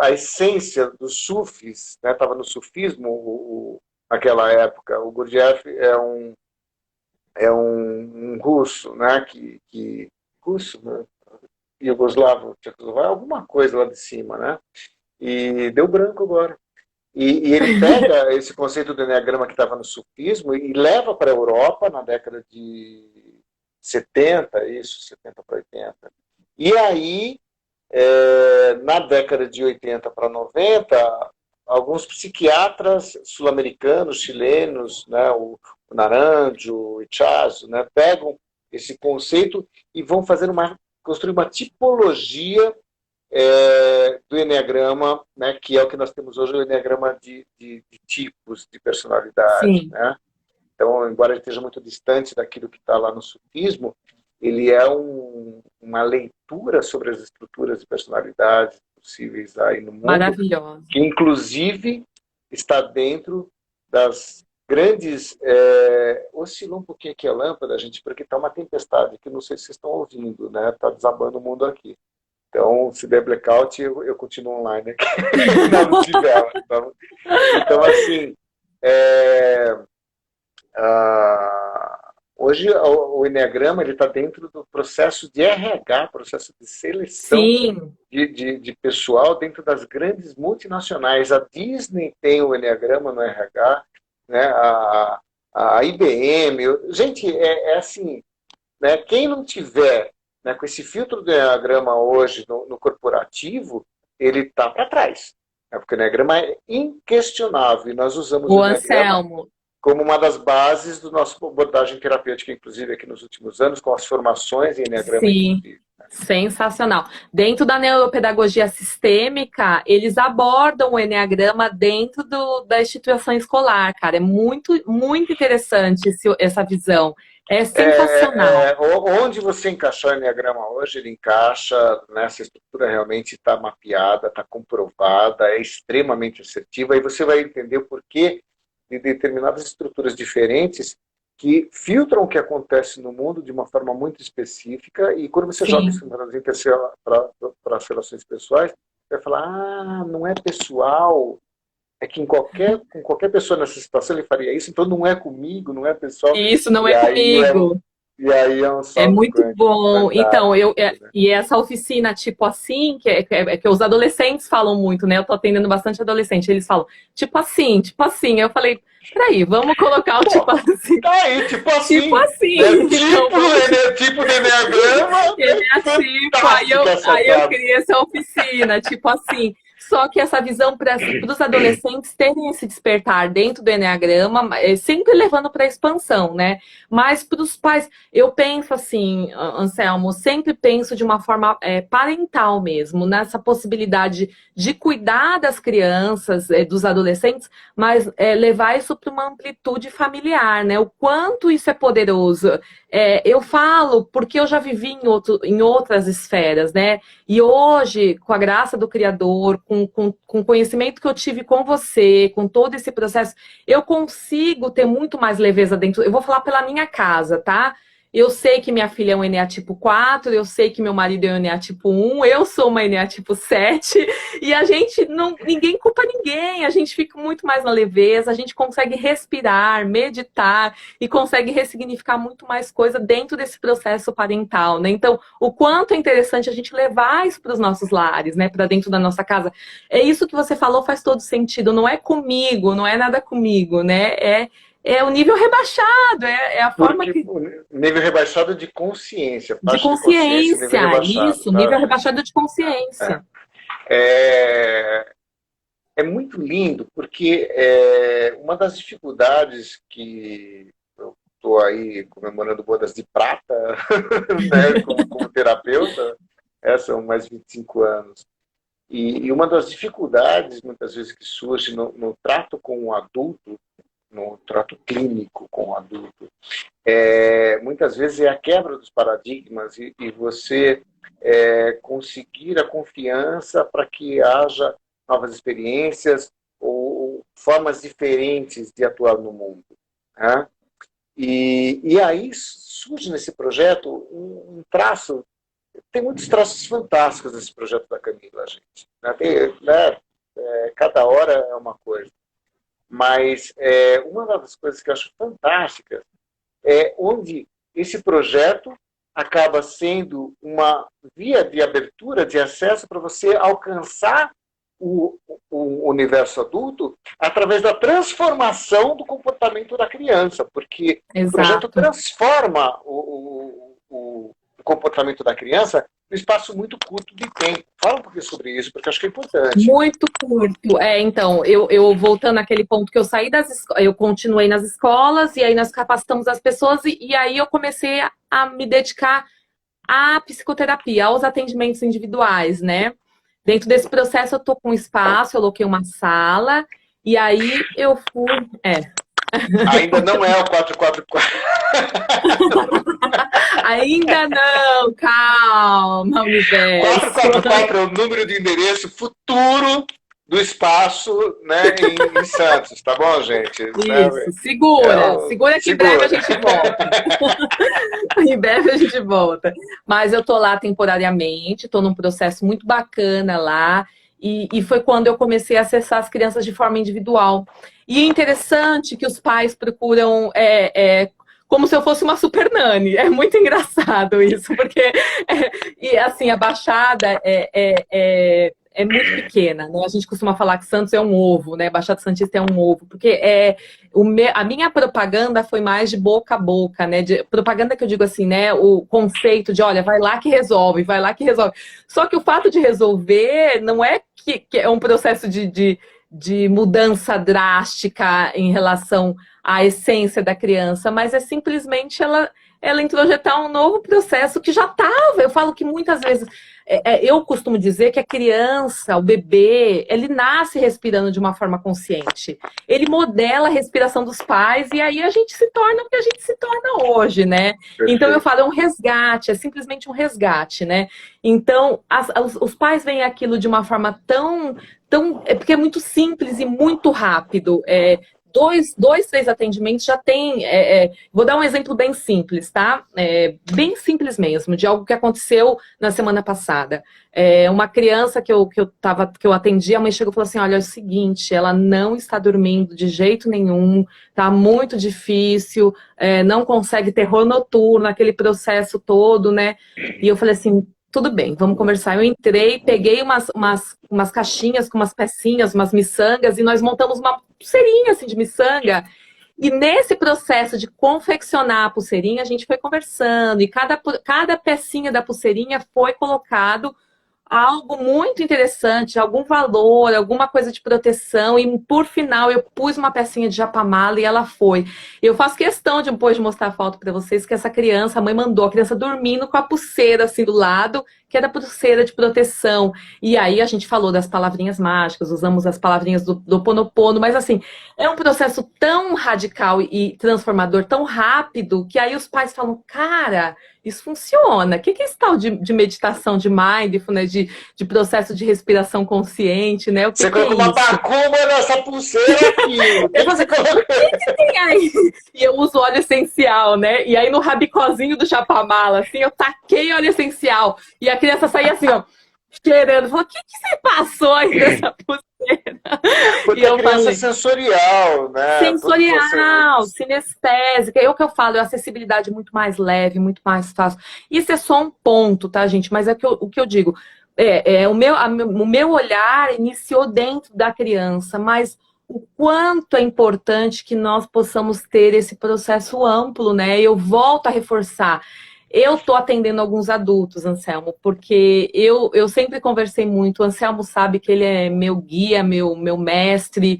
a essência dos sufis, estava no sufismo naquela época. O Gurdjieff é um russo, né, russo, né, iugoslavo, alguma coisa lá de cima, né? E deu branco agora. E ele pega esse conceito do enneagrama que estava no sufismo e leva para a Europa na década de 70, isso, 70 para 80. E aí, na década de 80 para 90, alguns psiquiatras sul-americanos, chilenos, né, o Naranjo, o Ichazo, né, pegam esse conceito e vão construir uma tipologia do enneagrama, né, que é o que nós temos hoje, o enneagrama de tipos de personalidade. Sim. Né? Então, embora ele esteja muito distante daquilo que está lá no sufismo, ele é uma leitura sobre as estruturas de personalidade possíveis aí no mundo, Maravilhosa. que inclusive está dentro das grandes... oscilou um pouquinho aqui a lâmpada, gente, porque está uma tempestade que não sei se vocês estão ouvindo, né? Está desabando o mundo aqui. Então, se der blackout, eu continuo online aqui. Não tiver. Então assim, Hoje o Enneagrama está dentro do processo de RH, processo de seleção Sim, de pessoal dentro das grandes multinacionais. A Disney tem o Enneagrama no RH, né? A IBM. Gente, é assim, né? Quem não tiver, né, com esse filtro do Enneagrama hoje no corporativo, ele está para trás. Né? Porque o Enneagrama é inquestionável e nós usamos o o Enneagrama Anselmo. como uma das bases do nosso abordagem terapêutica, inclusive aqui nos últimos anos, com as formações em Enneagrama, Sim, inclusive. sensacional. Dentro da neuropedagogia sistêmica, eles abordam o enneagrama dentro da instituição escolar, cara. É muito, muito interessante essa visão. É sensacional. Onde você encaixar o Enneagrama hoje, ele encaixa, né, essa estrutura realmente está mapeada, está comprovada, é extremamente assertiva, e você vai entender o porquê de determinadas estruturas diferentes que filtram o que acontece no mundo de uma forma muito específica, e quando você joga Sim. isso para as relações pessoais, você vai falar, não é pessoal, é que com qualquer pessoa nessa situação ele faria isso, então não é comigo, não é pessoal, Isso não e é aí comigo. é um É salto muito quântico bom. Então, fantástico. Né? e essa oficina, tipo assim, que os adolescentes falam muito, né? Eu tô atendendo bastante adolescente. Eles falam, tipo assim, tipo assim. Eu falei, peraí, vamos colocar o tipo Pô, assim. tá aí, tipo Tipo assim, assim. né? Então, vamos. Tipo de Enneagrama, Ele é é tipo, aí eu, fantástica essa aí eu sacada. criei essa oficina, tipo assim. Só que essa visão para os adolescentes terem esse despertar dentro do Enneagrama, sempre levando para a expansão, né? Mas para os pais, eu penso assim, Anselmo, sempre penso de uma forma parental mesmo, nessa possibilidade de cuidar das crianças, dos adolescentes, mas levar isso para uma amplitude familiar, né? O quanto isso é poderoso. Eu falo porque eu já vivi em outras esferas, né? E hoje, com a graça do Criador, com o conhecimento que eu tive com você, com todo esse processo, eu consigo ter muito mais leveza dentro. Eu vou falar pela minha casa, tá? Eu sei que minha filha é um ENEA tipo 4, eu sei que meu marido é um ENEA tipo 1, eu sou uma ENEA tipo 7, e a gente não, ninguém culpa ninguém, a gente fica muito mais na leveza, a gente consegue respirar, meditar e consegue ressignificar muito mais coisa dentro desse processo parental, né? Então, o quanto é interessante a gente levar isso para os nossos lares, né? Para dentro da nossa casa. É isso que você falou, faz todo sentido. Não é comigo, não é nada comigo, né? É o nível rebaixado, é a forma Porque que o nível rebaixado de consciência, de faixa de consciência, nível consciência, rebaixado, isso, tá, nível gente? rebaixado de consciência. É, é muito lindo, porque uma das dificuldades que eu estou aí comemorando bodas de prata, né, como terapeuta, são mais de 25 anos. E uma das dificuldades, muitas vezes, que surge no trato com o adulto, no trato clínico com o adulto, muitas vezes é a quebra dos paradigmas e você conseguir a confiança para que haja novas experiências ou formas diferentes de atuar no mundo. Né? E aí surge nesse projeto um traço, tem muitos traços fantásticos nesse projeto da Camila, gente. Né? Cada hora é uma coisa. Mas uma das coisas que eu acho fantásticas onde esse projeto acaba sendo uma via de abertura, de acesso para você alcançar o universo adulto através da transformação do comportamento da criança, porque o projeto Exato. transforma o comportamento da criança num espaço muito curto de tempo. Fala um pouquinho sobre isso, porque eu acho que é importante. Muito curto. Então, eu voltando àquele ponto que eu saí eu continuei nas escolas, e aí nós capacitamos as pessoas, e aí eu comecei a me dedicar à psicoterapia, aos atendimentos individuais, né? Dentro desse processo, eu tô com um espaço, eu aloquei uma sala, e aí eu fui. Ainda não é o 444. Ainda não, calma, universo. 444 é o número de endereço futuro do espaço, né, em Santos, tá bom, gente? Isso, segura, segura que em breve a Segura. gente volta. Em breve a gente volta. Mas eu tô lá temporariamente, tô num processo muito bacana lá, e foi quando eu comecei a acessar as crianças de forma individual. E é interessante que os pais procuram como se eu fosse uma super nani. É muito engraçado isso, porque e assim, a Baixada é muito pequena, né? A gente costuma falar que Santos é um ovo, né? Baixada Santista é um ovo, porque a minha propaganda foi mais de boca a boca, né? De, propaganda que eu digo assim, né? O conceito de, olha, vai lá que resolve, vai lá que resolve. Só que o fato de resolver não é que é um processo de mudança drástica em relação à essência da criança, mas é simplesmente ela introjetar um novo processo que já estava. Eu falo que muitas vezes, eu costumo dizer que a criança, o bebê, ele nasce respirando de uma forma consciente. Ele modela a respiração dos pais e aí a gente se torna o que a gente se torna hoje, né? Perfeito. Então eu falo, é um resgate, é simplesmente um resgate, né? Então os pais veem aquilo de uma forma porque é muito simples e muito rápido. Três atendimentos já tem. Vou dar um exemplo bem simples, tá? Bem simples mesmo, de algo que aconteceu na semana passada. Uma criança que eu atendi, a mãe chegou e falou assim: olha, é o seguinte, ela não está dormindo de jeito nenhum, tá muito difícil, não consegue terror noturno, aquele processo todo, né? E eu falei assim. Tudo bem, vamos conversar. Eu entrei, peguei umas caixinhas com umas pecinhas, umas miçangas, e nós montamos uma pulseirinha assim, de miçanga. E nesse processo de confeccionar a pulseirinha, a gente foi conversando, e cada pecinha da pulseirinha foi colocado algo muito interessante, algum valor, alguma coisa de proteção, e por final eu pus uma pecinha de japamala e ela foi. Eu faço questão de depois de mostrar a foto para vocês que essa criança, a mãe mandou a criança dormindo com a pulseira assim do lado, que era pulseira de proteção. E aí a gente falou das palavrinhas mágicas, usamos as palavrinhas do Ho'oponopono, mas assim, é um processo tão radical e transformador, tão rápido, que aí os pais falam, cara, isso funciona. O que é esse tal de meditação, de mindfulness, de processo de respiração consciente, né? Você colocou uma macumba nessa pulseira aqui. O que você colocou? O que tem aí? E eu uso óleo essencial, né? E aí no rabicozinho do chapamala, assim, eu taquei óleo essencial. E a criança saía assim, ó, cheirando. Falou, o que você passou aí nessa pulseira? Porque a criança é sensorial, né? Sensorial, sinestésica. É o que eu falo, é acessibilidade muito mais leve, muito mais fácil. Isso é só um ponto, tá, gente? Mas o que eu digo, o meu olhar iniciou dentro da criança, mas o quanto é importante que nós possamos ter esse processo amplo, né? Eu volto a reforçar. Eu estou atendendo alguns adultos, Anselmo, porque eu sempre conversei muito. O Anselmo sabe que ele é meu guia, meu mestre,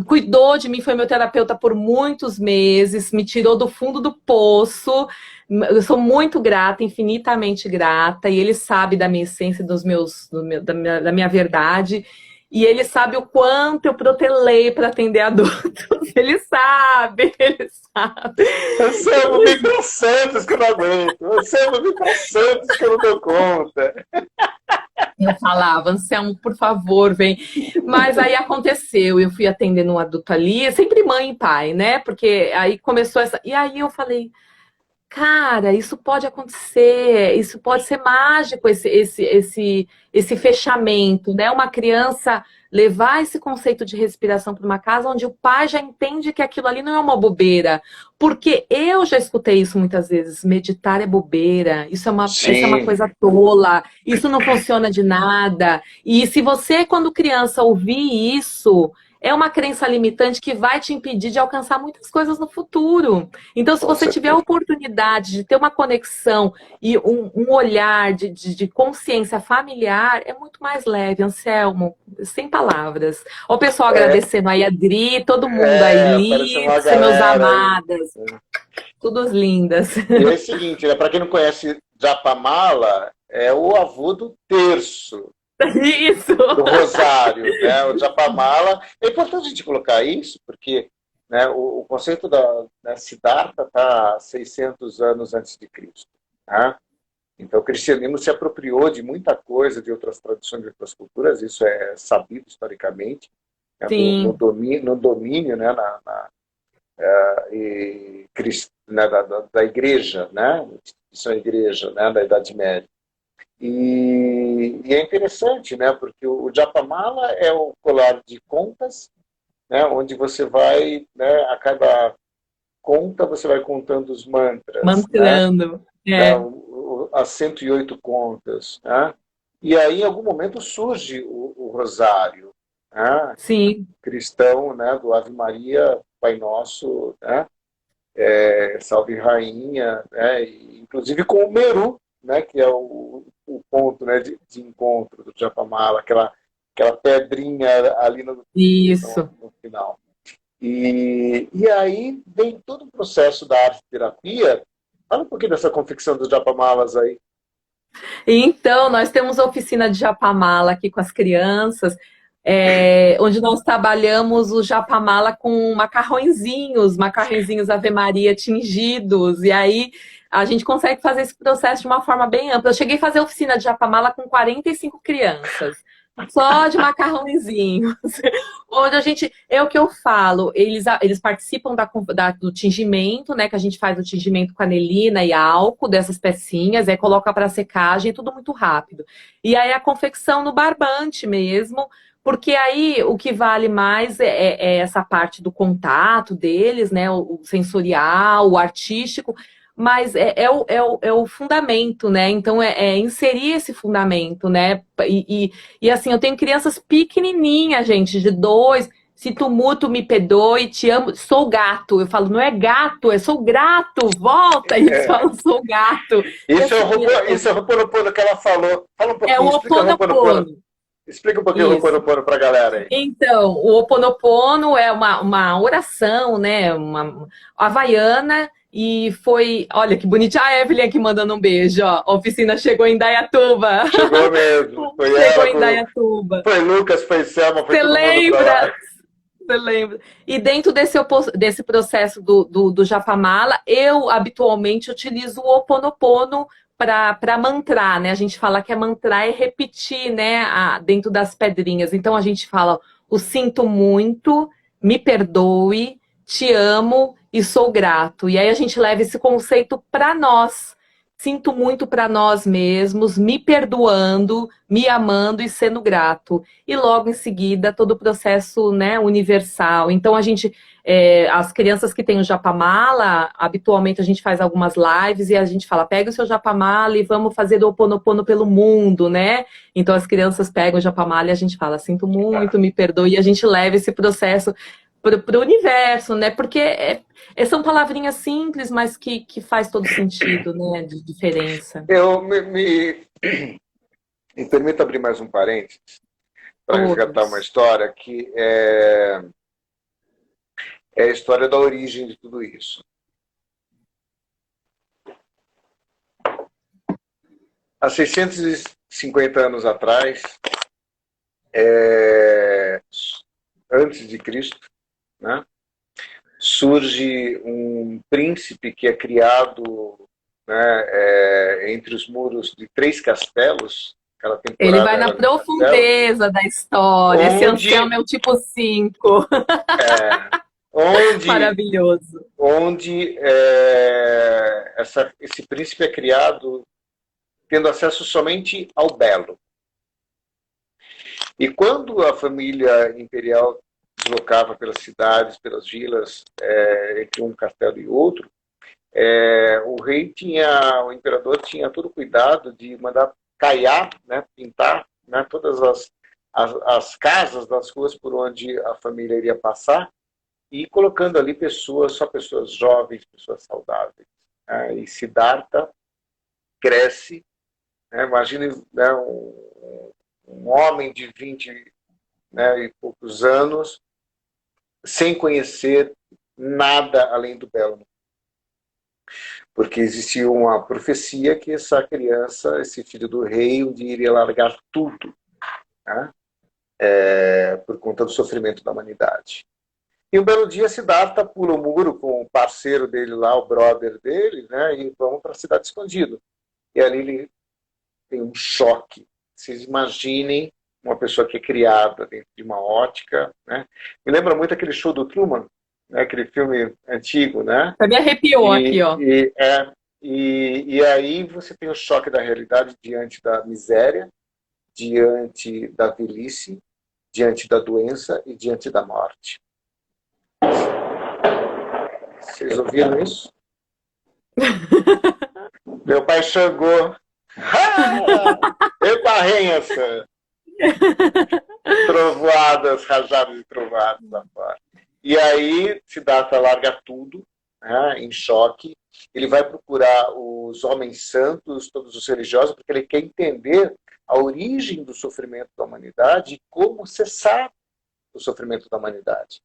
cuidou de mim, foi meu terapeuta por muitos meses, me tirou do fundo do poço. Eu sou muito grata, infinitamente grata, e ele sabe da minha essência, da minha verdade. E ele sabe o quanto eu protelei para atender adultos. Ele sabe, ele sabe. Anselmo, vem para Santos que eu não aguento. Anselmo, vem para Santos que eu não dou conta. Eu falava, Anselmo, por favor, vem. Mas aí aconteceu, eu fui atendendo um adulto ali, sempre mãe e pai, né? Porque aí começou essa... E aí eu falei, cara, isso pode acontecer, isso pode ser mágico, esse fechamento, né? Uma criança levar esse conceito de respiração para uma casa onde o pai já entende que aquilo ali não é uma bobeira. Porque eu já escutei isso muitas vezes, meditar é bobeira, isso é uma coisa tola, isso não funciona de nada. E se você, quando criança, ouvir isso... É uma crença limitante que vai te impedir de alcançar muitas coisas no futuro. Então, se você tiver a oportunidade de ter uma conexão e um olhar de consciência familiar, é muito mais leve, Anselmo, sem palavras. O pessoal agradecendo aí, a Adri, todo mundo aí, lindos, meus amadas. Todas lindas. E é o seguinte, né, para quem não conhece Japamala, é o avô do terço. Isso. Do rosário, né? O Japamala. É importante a gente colocar isso, porque, né, o conceito da Siddhartha está 600 anos antes de Cristo. Né? Então, o cristianismo se apropriou de muita coisa de outras tradições, de outras culturas, isso é sabido historicamente, né? no domínio né, da igreja, né? Isso é igreja, né, da Idade Média. E é interessante, né, porque o Japamala é o colar de contas, né, onde você vai, né, a cada conta, você vai contando os mantras, né? Mantrando. Né? É, As 108 contas, né? E aí, em algum momento, surge o rosário, né? sim, Cristão, né? Do Ave Maria, Pai Nosso, né? Salve Rainha, né? E, inclusive com o Meru, né? Que é o ponto, né? De encontro do Japamala, aquela pedrinha ali isso. no final. E aí vem todo o processo da arte terapia. Fala um pouquinho dessa confecção dos japamalas aí. Então, nós temos a oficina de japamala aqui com as crianças, onde nós trabalhamos o japamala com macarrõezinhos Ave Maria tingidos, e aí a gente consegue fazer esse processo de uma forma bem ampla. Eu cheguei a fazer oficina de japamala com 45 crianças, só de macarrõezinhos, onde a gente, é o que eu falo, eles participam do tingimento, né, que a gente faz o tingimento com anelina e álcool dessas pecinhas, aí coloca para secagem, tudo muito rápido. E aí a confecção no barbante mesmo, porque aí o que vale mais é essa parte do contato deles, né, o sensorial, o artístico, mas é o fundamento, né? Então é inserir esse fundamento, né? E assim, eu tenho crianças pequenininhas, gente, de 2. Se tu muto, me perdoe, te amo, sou gato. Eu falo, não é gato, é sou grato, volta. Eles falam, sou gato. E Isso é assim, isso é o Ho'oponopono que ela falou. Fala um é o pouquinho, explica o Ho'oponopono. Oponopono. Explica um pouquinho o Isso. Ho'oponopono para a galera aí. Então, o Oponopono é uma oração, né? Uma havaiana. E foi, olha que bonitinha, a Evelyn aqui mandando um beijo, ó. A oficina chegou em Dayatuba. Chegou mesmo. Foi Chegou ela, em Dayatuba. foi Lucas, foi Selma, foi Você todo mundo para lembra? lá. Você lembra? E dentro desse processo do Japamala, eu habitualmente utilizo o Oponopono para mantrar, né? A gente fala que é mantrar é repetir, né? Dentro das pedrinhas. Então a gente fala: o sinto muito, me perdoe, te amo e sou grato. E aí a gente leva esse conceito para nós. Sinto muito para nós mesmos, me perdoando, me amando e sendo grato. E logo em seguida todo o processo, né, universal. Então a gente, as crianças que têm o Japamala, habitualmente a gente faz algumas lives e a gente fala, pega o seu Japamala e vamos fazer o Ho Oponopono pelo mundo, né? Então as crianças pegam o Japamala e a gente fala, sinto muito, me perdoe, e a gente leva esse processo para o universo, né? Porque são palavrinhas simples, mas que faz todo sentido, né? De diferença. Eu me permita abrir mais um parênteses para resgatar uma Todos. história que é a história da origem de tudo isso. Há 650 anos atrás, antes de Cristo, né, surge um príncipe que é criado, né, entre os muros de 3 castelos. Aquela Ele temporada vai na era no castelo, profundeza da história. Esse onde, Anselmo é o tipo 5. onde, Maravilhoso. onde esse príncipe é criado tendo acesso somente ao belo. E quando a família imperial deslocava pelas cidades, pelas vilas, entre um castelo e outro, o imperador tinha todo o cuidado de mandar caiar, né, pintar, né, todas as casas das ruas por onde a família iria passar e colocando ali só pessoas jovens, pessoas saudáveis. E Siddhartha cresce, né, imagine, né, um homem de 20, né, e poucos anos, sem conhecer nada além do belo. Porque existia uma profecia que essa criança, esse filho do rei, um dia iria largar tudo, né, por conta do sofrimento da humanidade. E um belo dia, Siddhartha pula o muro com o parceiro dele lá, o brother dele, né, e vão para a cidade escondido. E ali ele tem um choque. Vocês imaginem uma pessoa que é criada dentro de uma ótica, né? Me lembra muito aquele show do Truman, né? Aquele filme antigo, né? Me arrepiou aqui, ó. E aí você tem o choque da realidade diante da miséria, diante da velhice, diante da doença e diante da morte. Vocês ouviram isso? Meu pai chegou. Eparrença! Trovoadas, rajadas e trovadas lá fora. E aí, Siddhartha larga tudo, né, em choque. Ele vai procurar os homens santos, todos os religiosos, porque ele quer entender a origem do sofrimento da humanidade e como cessar o sofrimento da humanidade.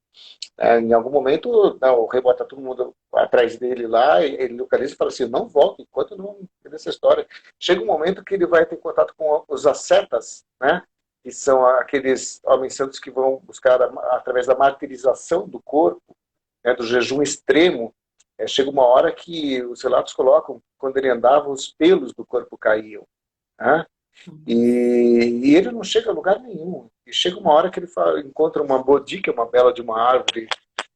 Em algum momento, o rei bota todo mundo atrás dele lá, e ele localiza e fala assim, não volta enquanto não entender essa história. Chega um momento que ele vai ter contato com os ascetas, né, que são aqueles homens santos que vão buscar, através da martirização do corpo, né, do jejum extremo. Chega uma hora que os relatos colocam, quando ele andava, os pelos do corpo caíam. Né? E ele não chega a lugar nenhum. E chega uma hora que ele encontra uma bodhi, que é uma bela de uma árvore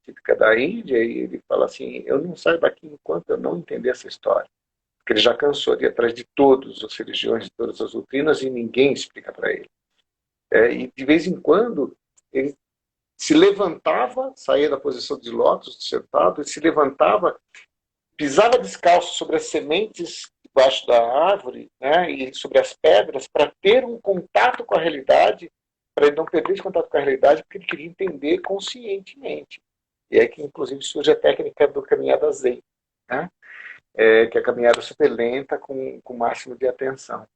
típica da Índia, e ele fala assim, eu não saio daqui enquanto eu não entender essa história. Porque ele já cansou de ir atrás de todas as religiões, de todas as doutrinas, e ninguém explica para ele. E de vez em quando, ele se levantava, saía da posição de lótus, sentado, e se levantava, pisava descalço sobre as sementes debaixo da árvore, né, e sobre as pedras, para ter um contato com a realidade, para ele não perder esse contato com a realidade, porque ele queria entender conscientemente. E é que, inclusive, surge a técnica do caminhada zen, né, que é a caminhada super lenta, com o máximo de atenção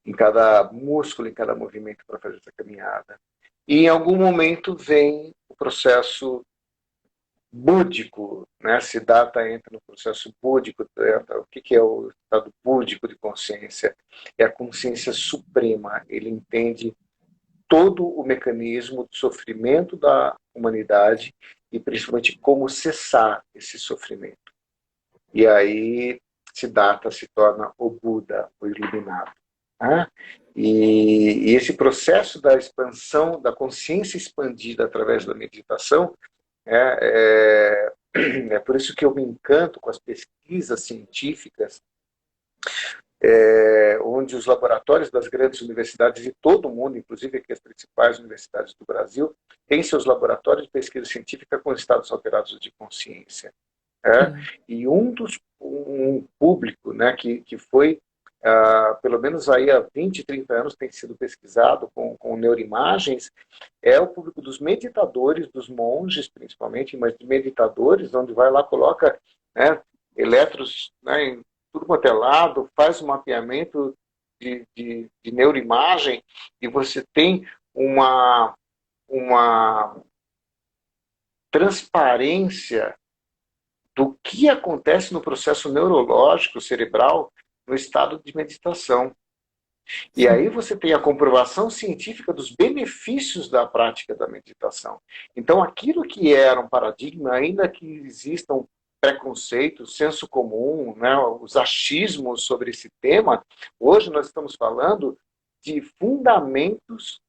em cada músculo, em cada movimento para fazer essa caminhada. E em algum momento vem o processo búdico, né? Siddhartha entra no processo búdico. O que é o estado búdico de consciência? É a consciência suprema. Ele entende todo o mecanismo de sofrimento da humanidade e principalmente como cessar esse sofrimento. E aí Siddhartha se torna o Buda, o iluminado. E esse processo da expansão, da consciência expandida através da meditação, é por isso que eu me encanto com as pesquisas científicas, onde os laboratórios das grandes universidades de todo o mundo, inclusive aqui as principais universidades do Brasil, têm seus laboratórios de pesquisa científica com estados alterados de consciência. E um público, né, que foi pelo menos aí há 20, 30 anos tem sido pesquisado com neuroimagens, é o público dos meditadores, dos monges principalmente, mas de meditadores, onde vai lá, coloca, né, elétrons, né, em tudo quanto é lado, faz um mapeamento de neuroimagem, e você tem uma transparência do que acontece no processo neurológico cerebral no estado de meditação. E aí você tem a comprovação científica dos benefícios da prática da meditação. Então, aquilo que era um paradigma, ainda que existam preconceitos, senso comum, né, os achismos sobre esse tema, hoje nós estamos falando de fundamentos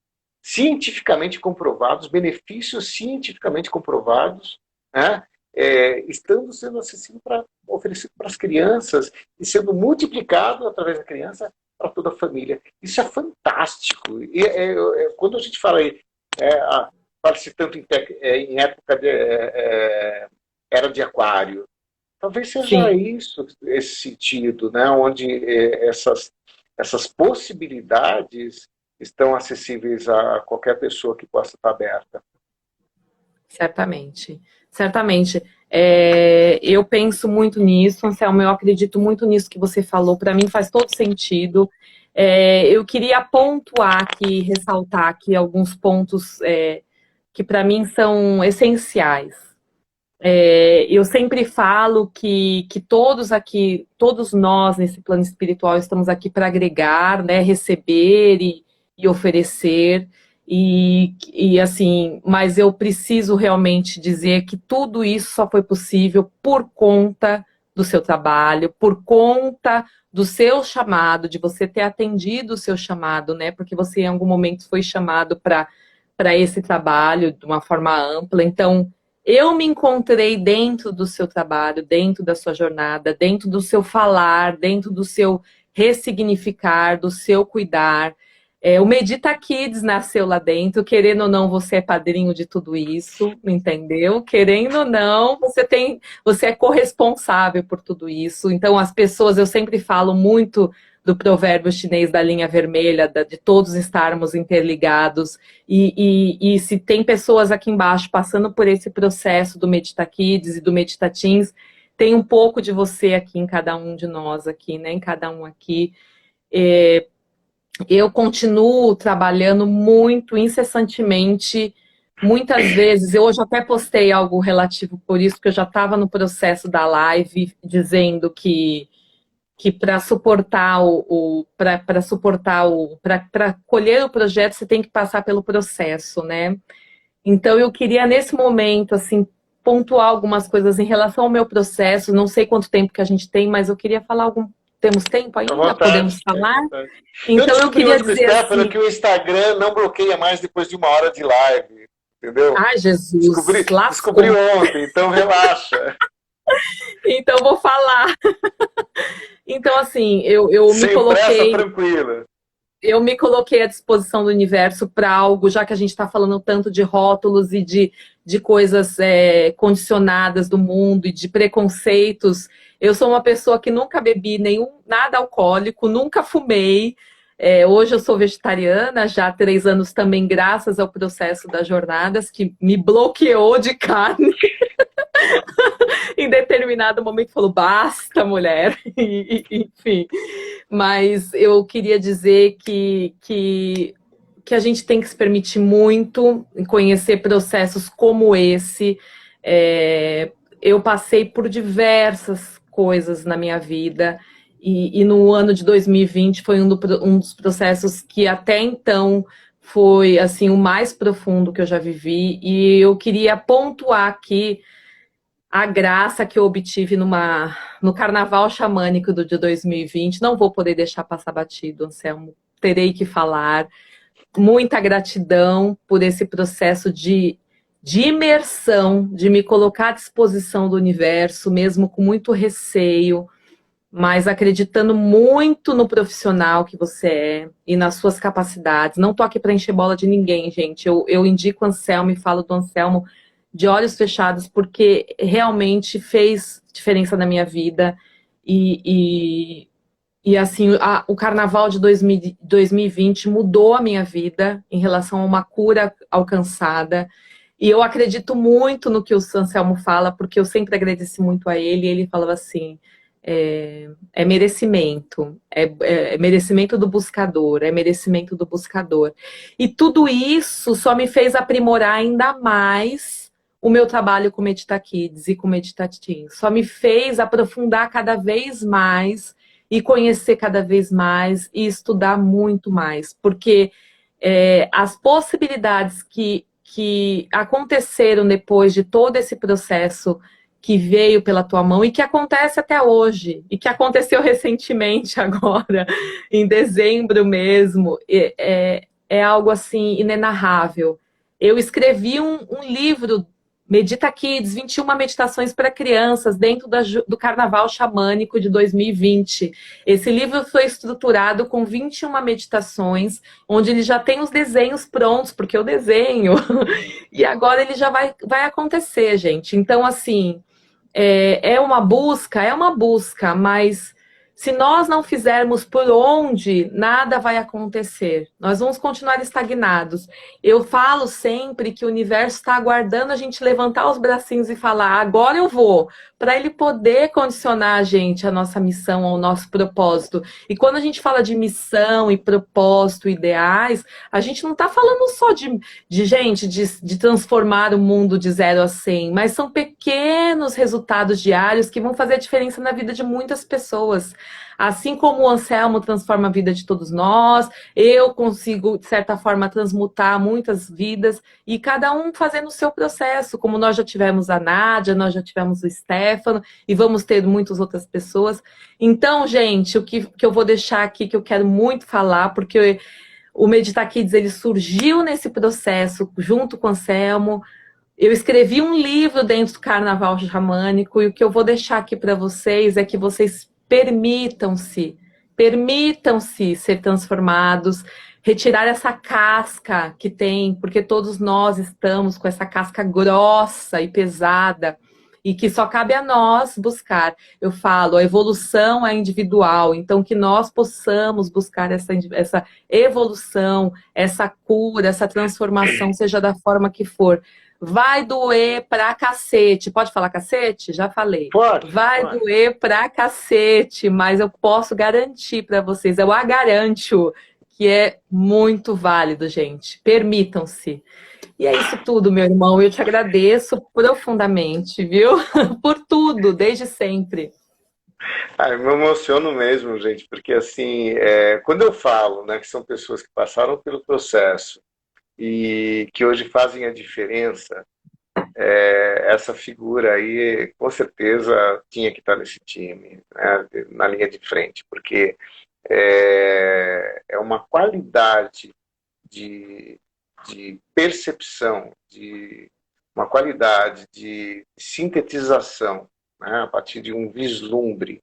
cientificamente comprovados, benefícios cientificamente comprovados, né, estando sendo oferecido para as crianças e sendo multiplicado através da criança para toda a família. Isso é fantástico. E quando a gente fala-se tanto em época de era de aquário, talvez seja isso, esse sentido, né, onde essas possibilidades estão acessíveis a qualquer pessoa que possa estar aberta. Certamente, certamente. Eu penso muito nisso, Anselmo, eu acredito muito nisso que você falou, para mim faz todo sentido. Eu queria pontuar aqui, ressaltar aqui alguns pontos que para mim são essenciais. Eu sempre falo que todos aqui, todos nós nesse plano espiritual estamos aqui para agregar, né, receber e oferecer. E assim, mas eu preciso realmente dizer que tudo isso só foi possível por conta do seu trabalho, por conta do seu chamado, de você ter atendido o seu chamado, né? Porque você em algum momento foi chamado para esse trabalho de uma forma ampla. Então, eu me encontrei dentro do seu trabalho, dentro da sua jornada, dentro do seu falar, dentro do seu ressignificar, do seu cuidar. O Medita Kids nasceu lá dentro, querendo ou não, você é padrinho de tudo isso, entendeu? Querendo ou não, você é corresponsável por tudo isso. Então, as pessoas, eu sempre falo muito do provérbio chinês da linha vermelha, de todos estarmos interligados. E se tem pessoas aqui embaixo passando por esse processo do Medita Kids e do Medita Teens, tem um pouco de você aqui em cada um de nós aqui, né? Em cada um aqui. Eu continuo trabalhando muito, incessantemente, muitas vezes. Eu hoje até postei algo relativo por isso, que eu já estava no processo da live, dizendo que para suportar para colher o projeto, você tem que passar pelo processo, né? Então eu queria, nesse momento, assim, pontuar algumas coisas em relação ao meu processo. Não sei quanto tempo que a gente tem, mas eu queria falar algum. Temos tempo À ainda? vontade, Podemos à falar? vontade. Eu Então eu descobri queria hoje com o dizer Stefano assim. que o Instagram não bloqueia mais depois de 1 hora de live, entendeu? Ai, Jesus, Descobri lascou. ontem, então relaxa. Então vou falar. Então, assim, eu me Sem pressa, coloquei. tranquila. Eu me coloquei à disposição do universo para algo, já que a gente está falando tanto de rótulos e de coisas condicionadas do mundo e de preconceitos. Eu sou uma pessoa que nunca bebi nada alcoólico, nunca fumei. Hoje eu sou vegetariana, já há 3 anos também, graças ao processo das jornadas, que me bloqueou de carne. Em determinado momento falou, basta, mulher. Enfim. Mas eu queria dizer que a gente tem que se permitir muito em conhecer processos como esse. Eu passei por diversas coisas na minha vida e no ano de 2020 foi um dos processos que até então foi assim o mais profundo que eu já vivi, e eu queria pontuar aqui a graça que eu obtive no Carnaval Xamânico de 2020. Não vou poder deixar passar batido, Anselmo. Terei que falar. Muita gratidão por esse processo de imersão, de me colocar à disposição do universo, mesmo com muito receio, mas acreditando muito no profissional que você é e nas suas capacidades. Não tô aqui para encher bola de ninguém, gente. Eu indico o Anselmo e falo do Anselmo de olhos fechados, porque realmente fez diferença na minha vida. E assim, o carnaval de 2020 mudou a minha vida em relação a uma cura alcançada. E eu acredito muito no que o Anselmo fala, porque eu sempre agradeci muito a ele, e ele falava assim, é merecimento, é merecimento do buscador, é merecimento do buscador. E tudo isso só me fez aprimorar ainda mais o meu trabalho com Medita Kids e com Medita Teens. Só me fez aprofundar cada vez mais e conhecer cada vez mais e estudar muito mais, porque as possibilidades que aconteceram depois de todo esse processo que veio pela tua mão e que acontece até hoje, e que aconteceu recentemente agora, em dezembro mesmo, é algo assim inenarrável. Eu escrevi um livro, Medita Kids, 21 meditações para crianças, dentro do Carnaval Xamânico de 2020. Esse livro foi estruturado com 21 meditações, onde ele já tem os desenhos prontos, porque eu desenho, e agora ele já vai acontecer, gente. Então, assim, é uma busca, mas se nós não fizermos por onde, nada vai acontecer. Nós vamos continuar estagnados. Eu falo sempre que o universo está aguardando a gente levantar os bracinhos e falar, agora eu vou, para ele poder condicionar a gente, a nossa missão, ao nosso propósito. E quando a gente fala de missão e propósito, ideais, a gente não está falando só de transformar o mundo de 0 a 100, mas são pequenos resultados diários que vão fazer a diferença na vida de muitas pessoas. Assim como o Anselmo transforma a vida de todos nós, eu consigo, de certa forma, transmutar muitas vidas, e cada um fazendo o seu processo, como nós já tivemos a Nádia, nós já tivemos o Stefano, e vamos ter muitas outras pessoas. Então, gente, o que eu vou deixar aqui, que eu quero muito falar, porque o Medita Kids, ele surgiu nesse processo, junto com o Anselmo. Eu escrevi um livro dentro do Carnaval Xamânico, e o que eu vou deixar aqui para vocês é que vocês permitam-se ser transformados, retirar essa casca que tem, porque todos nós estamos com essa casca grossa e pesada, e que só cabe a nós buscar. Eu falo, a evolução é individual, então que nós possamos buscar essa evolução, essa cura, essa transformação, seja da forma que for. Vai doer pra cacete. Pode falar cacete? Já falei. Vai Pode. doer pra cacete, mas eu posso garantir para vocês, eu a garanto, que é muito válido, gente. Permitam-se. E é isso tudo, meu irmão. Eu te agradeço profundamente, viu? Por tudo, desde sempre. Ah, eu me emociono mesmo, gente, porque assim, quando eu falo, né, que são pessoas que passaram pelo processo e que hoje fazem a diferença, essa figura aí, com certeza, tinha que estar nesse time, né, na linha de frente, porque é uma qualidade de, de percepção, de uma qualidade de sintetização, né, a partir de um vislumbre.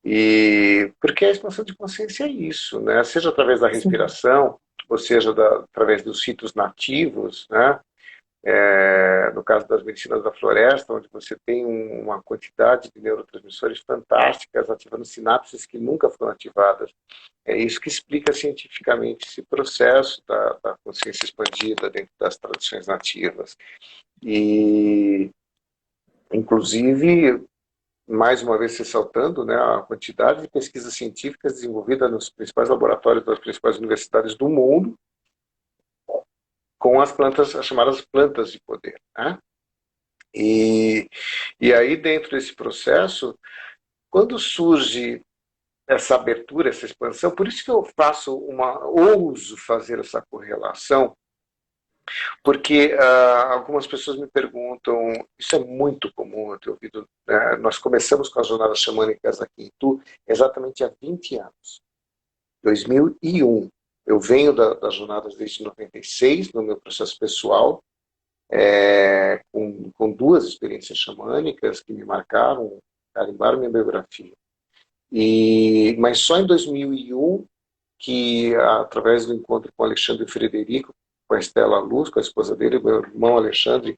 E porque a expansão de consciência é isso, né? Seja através da Sim. respiração, ou seja, através dos ritos nativos, né? No caso das medicinas da floresta, onde você tem uma quantidade de neurotransmissores fantásticas, ativando sinapses que nunca foram ativadas. É isso que explica cientificamente esse processo da consciência expandida dentro das tradições nativas. E, inclusive, mais uma vez ressaltando, né, a quantidade de pesquisas científicas desenvolvidas nos principais laboratórios das principais universidades do mundo com as plantas, as chamadas plantas de poder. Né? E, e aí, dentro desse processo, quando surge essa abertura, essa expansão, por isso que eu ouso fazer essa correlação, porque algumas pessoas me perguntam, isso é muito comum, eu tenho ouvido, nós começamos com as jornadas xamânicas aqui em Itu exatamente há 20 anos, 2001. Eu venho das jornadas desde 96, no meu processo pessoal, com duas experiências xamânicas que me marcaram, carimbaram minha biografia. Mas só em 2001, que através do encontro com o Alexandre Frederico, com a Estela Luz, com a esposa dele, meu irmão Alexandre,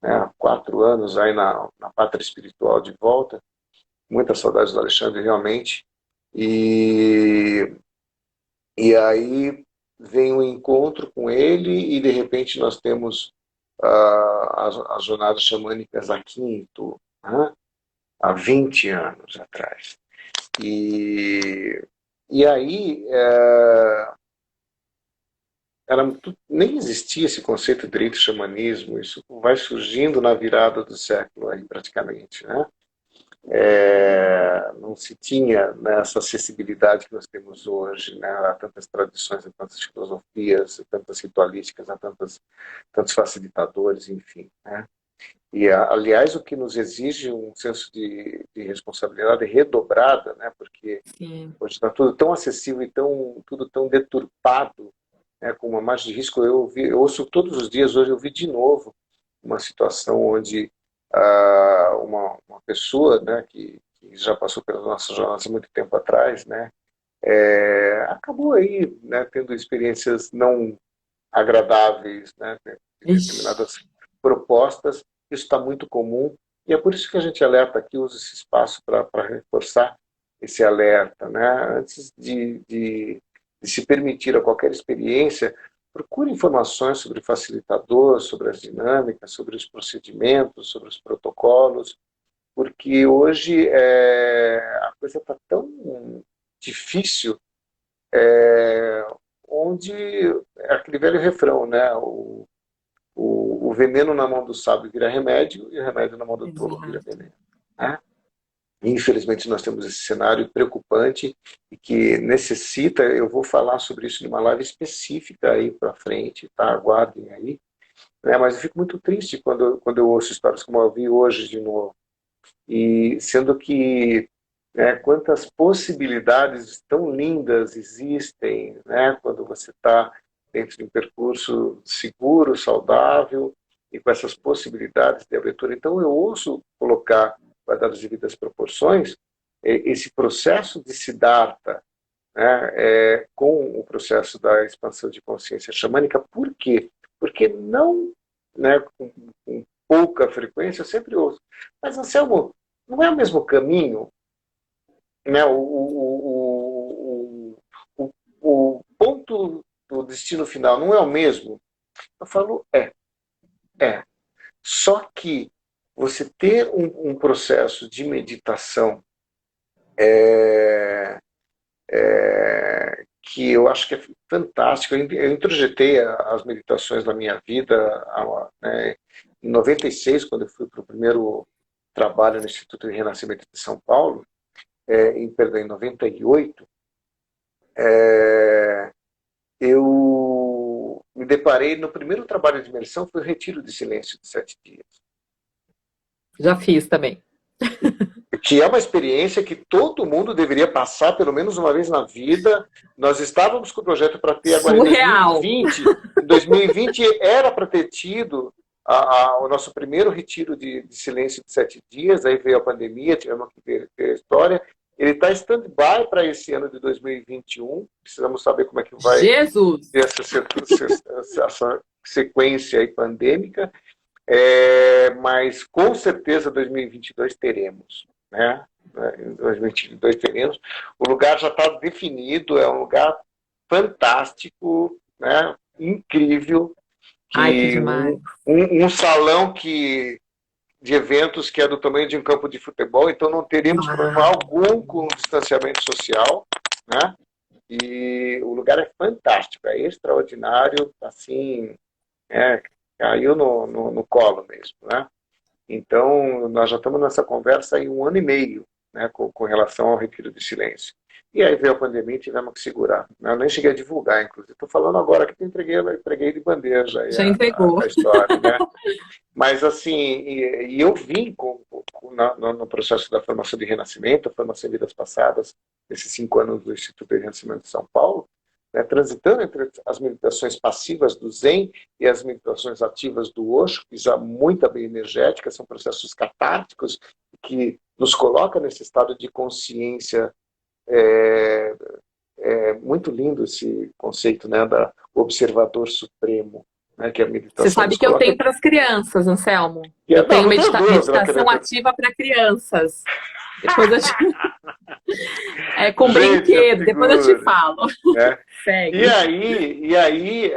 né, há 4 anos aí na pátria espiritual de volta, muitas saudades do Alexandre realmente, e, e aí vem um encontro com ele e de repente nós temos as jornadas xamânicas aqui em Itu, né, há 20 anos atrás. E aí nem existia esse conceito de direito xamanismo, isso vai surgindo na virada do século aí praticamente, né? Não se tinha, né, essa acessibilidade que nós temos hoje, né, a tantas tradições, a tantas filosofias, a tantas ritualísticas, a tantos facilitadores, enfim, né? E, aliás, o que nos exige um senso de responsabilidade redobrada, né, porque Sim. hoje está tudo tão acessível e tudo tão deturpado, né, com uma margem de risco. Eu ouço todos os dias, hoje eu vi de novo uma situação onde uma pessoa, né, que já passou pelas nossas jornadas há muito tempo atrás, né, acabou aí, né, tendo experiências não agradáveis, né, de Ixi. determinadas propostas. Isso está muito comum e é por isso que a gente alerta aqui, usa esse espaço para reforçar esse alerta, né? Antes de se permitir a qualquer experiência, procure informações sobre o facilitador, sobre as dinâmicas, sobre os procedimentos, sobre os protocolos, porque hoje a coisa está tão difícil, onde é aquele velho refrão, né? O veneno na mão do sábio vira remédio e o remédio na mão do tolo vira Exato. veneno. Né? Infelizmente, nós temos esse cenário preocupante e que necessita, eu vou falar sobre isso numa live específica aí para frente, tá? Aguardem aí. Né? Mas eu fico muito triste quando eu ouço histórias como eu vi hoje de novo. E sendo que, né, quantas possibilidades tão lindas existem, né, quando você está dentro de um percurso seguro, saudável e com essas possibilidades de abertura. Então eu ouço colocar, guardadas as devidas proporções, esse processo de Siddhartha, né, com o processo da expansão de consciência xamânica. Por quê? Porque não, né, com pouca frequência, eu sempre ouço. Mas, Anselmo, não é o mesmo caminho? Né, o ponto do destino final não é o mesmo? Eu falo, é. Só que você ter um processo de meditação que eu acho que é fantástico. Eu introjetei as meditações na minha vida, né, em 96, quando eu fui para o primeiro trabalho no Instituto de Renascimento de São Paulo, em 98, eu me deparei no primeiro trabalho de imersão, foi o Retiro de Silêncio de 7 dias. Já fiz também. Que é uma experiência que todo mundo deveria passar pelo menos uma vez na vida. Nós estávamos com o projeto para ter agora Surreal. em 2020. Em 2020 era para ter tido o nosso primeiro retiro de silêncio de 7 dias, aí veio a pandemia, tivemos que ver a história. Ele está em stand-by para esse ano de 2021. Precisamos saber como é que vai Jesus! ter essa sequência aí pandêmica. Mas com certeza 2022 teremos. Né? Em 2022 teremos. O lugar já está definido, é um lugar fantástico, né? Incrível. Ai, que demais. Um salão de eventos que é do tamanho de um campo de futebol, então não teremos problema algum com o distanciamento social, né? E o lugar é fantástico, é extraordinário, assim, caiu no colo mesmo, né? Então, nós já estamos nessa conversa em 1 ano e meio, né, com relação ao retiro de silêncio. E aí veio a pandemia e tivemos que segurar. Eu nem cheguei a divulgar, inclusive. Estou falando agora que entreguei de bandeja aí Já entregou. a história, né? Mas, assim, e eu vim no processo da formação de renascimento, a formação de vidas passadas, esses 5 anos do Instituto de Renascimento de São Paulo, né, transitando entre as meditações passivas do Zen e as meditações ativas do Osho, que já muita bioenergética, são processos catárticos que nos colocam nesse estado de consciência. É muito lindo esse conceito, né, da observador supremo, né, que a meditação Você sabe nos que eu coloca. tenho para as crianças, Anselmo. E, Eu tenho não tenho dúvida, meditação ativa para crianças. Depois eu te... com gente, brinquedo, depois eu te falo. Né? Segue. E aí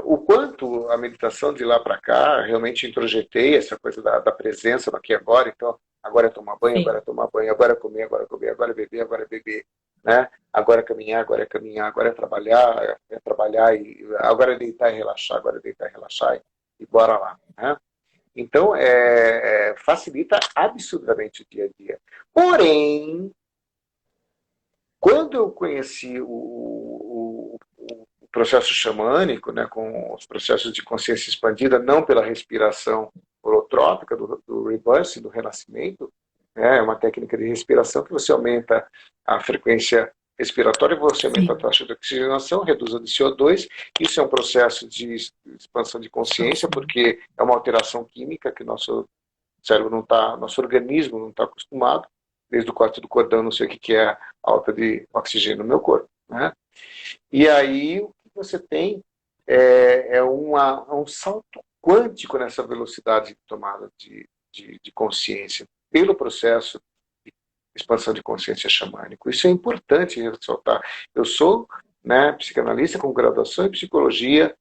o quanto a meditação de lá para cá, realmente introjetei essa coisa da presença no aqui e agora. Então, agora é tomar banho, Sim. agora é tomar banho, agora é comer, agora é beber, agora é beber. Né? Agora é caminhar, agora é trabalhar, e agora é deitar e relaxar, agora é deitar e relaxar, e bora lá. Né? Então, facilita absurdamente o dia a dia. Porém, quando eu conheci o processo xamânico, né, com os processos de consciência expandida, não pela respiração holotrópica do rebirth, do renascimento, né, é uma técnica de respiração que você aumenta a frequência respiratória, você aumenta a taxa de oxigenação, reduz a de CO2. Isso é um processo de expansão de consciência, porque é uma alteração química que nosso cérebro não está, nosso organismo não está acostumado. Desde o corte do cordão, não sei o que é a alta de oxigênio no meu corpo. Né? E aí o que você tem é um salto quântico nessa velocidade de tomada de consciência pelo processo de expansão de consciência xamânico. Isso é importante ressaltar. Eu sou, né, psicanalista com graduação em psicologia,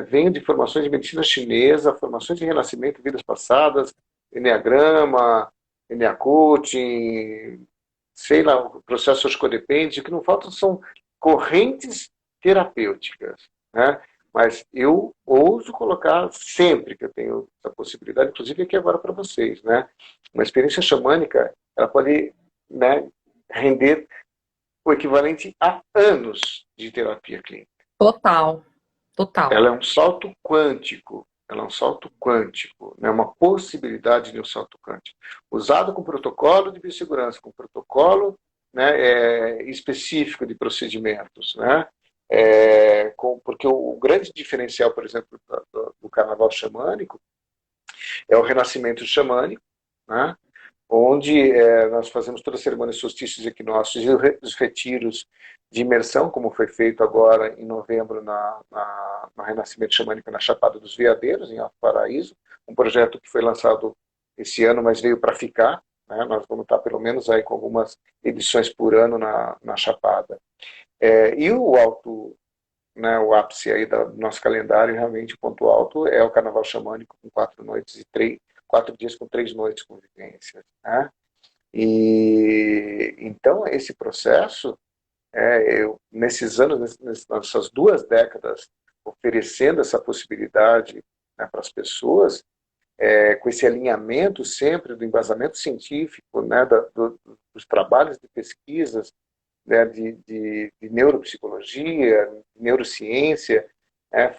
venho de formações de medicina chinesa, formações de renascimento, vidas passadas, enneagrama, coaching, sei lá, processos codependentes. O que não faltam são correntes terapêuticas, né? Mas eu ouso colocar sempre que eu tenho essa possibilidade, inclusive aqui agora para vocês, né? Uma experiência xamânica, ela pode, né, render o equivalente a anos de terapia clínica. Total. Ela é um salto quântico. Né? Uma possibilidade de um salto quântico. Usado com protocolo de biossegurança, com protocolo, né, específico de procedimentos. Né? Porque o grande diferencial, por exemplo, do carnaval xamânico é o renascimento xamânico, né? onde nós fazemos toda a cerimônia de solstícios e equinócios e os retiros de imersão, como foi feito agora em novembro no Renascimento Xamânico na Chapada dos Veadeiros, em Alto Paraíso, um projeto que foi lançado esse ano, mas veio para ficar, né? Nós vamos estar pelo menos aí com algumas edições por ano na Chapada. E o alto, né, o ápice aí do nosso calendário, realmente o ponto alto é o Carnaval Xamânico, com 4 dias com 3 noites com vivências, né? E então esse processo, nesses anos, nessas 2 décadas, oferecendo essa possibilidade, né, para as pessoas, com esse alinhamento sempre do embasamento científico, né, dos trabalhos de pesquisas, né, de neuropsicologia, neurociência,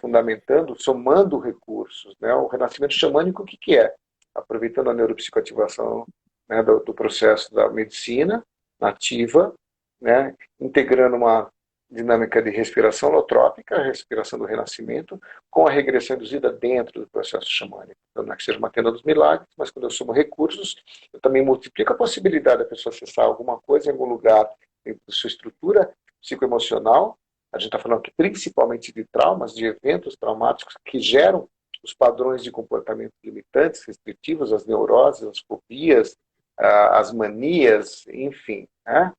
fundamentando, somando recursos, né? O renascimento xamânico, o que é? Aproveitando a neuropsicoativação, né, do processo da medicina nativa, né, integrando uma dinâmica de respiração holotrópica, a respiração do renascimento, com a regressão induzida dentro do processo xamânico. Então, não é que seja uma tenda dos milagres, mas quando eu somo recursos, eu também multiplico a possibilidade da pessoa acessar alguma coisa em algum lugar dentro da sua estrutura psicoemocional. A gente está falando aqui principalmente de traumas, de eventos traumáticos que geram os padrões de comportamento limitantes, restritivos, as neuroses, as fobias, as manias, enfim, né?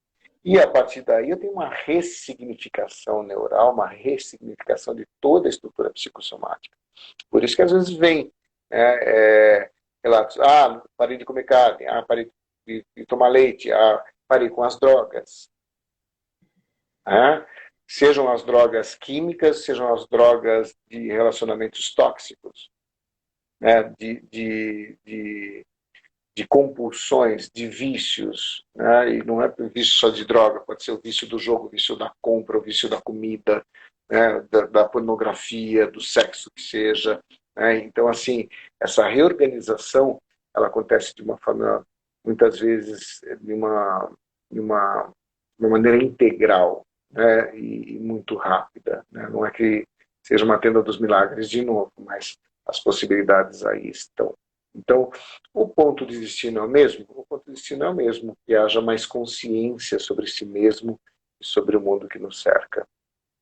E a partir daí eu tenho uma ressignificação neural, uma ressignificação de toda a estrutura psicossomática. Por isso que às vezes vem relatos, parei de comer carne, parei de tomar leite, parei com as drogas. Sejam as drogas químicas, sejam as drogas de relacionamentos tóxicos, né, de compulsões, de vícios, né? E não é vício só de droga, pode ser o vício do jogo, o vício da compra, o vício da comida, né? da pornografia, do sexo que seja, né? Então, assim, essa reorganização, ela acontece de uma forma, muitas vezes, de uma maneira integral, né? E muito rápida, né? Não é que seja uma tenda dos milagres de novo, mas as possibilidades aí estão. Então, o ponto de destino é o mesmo? O ponto de destino é o mesmo, que haja mais consciência sobre si mesmo e sobre o mundo que nos cerca,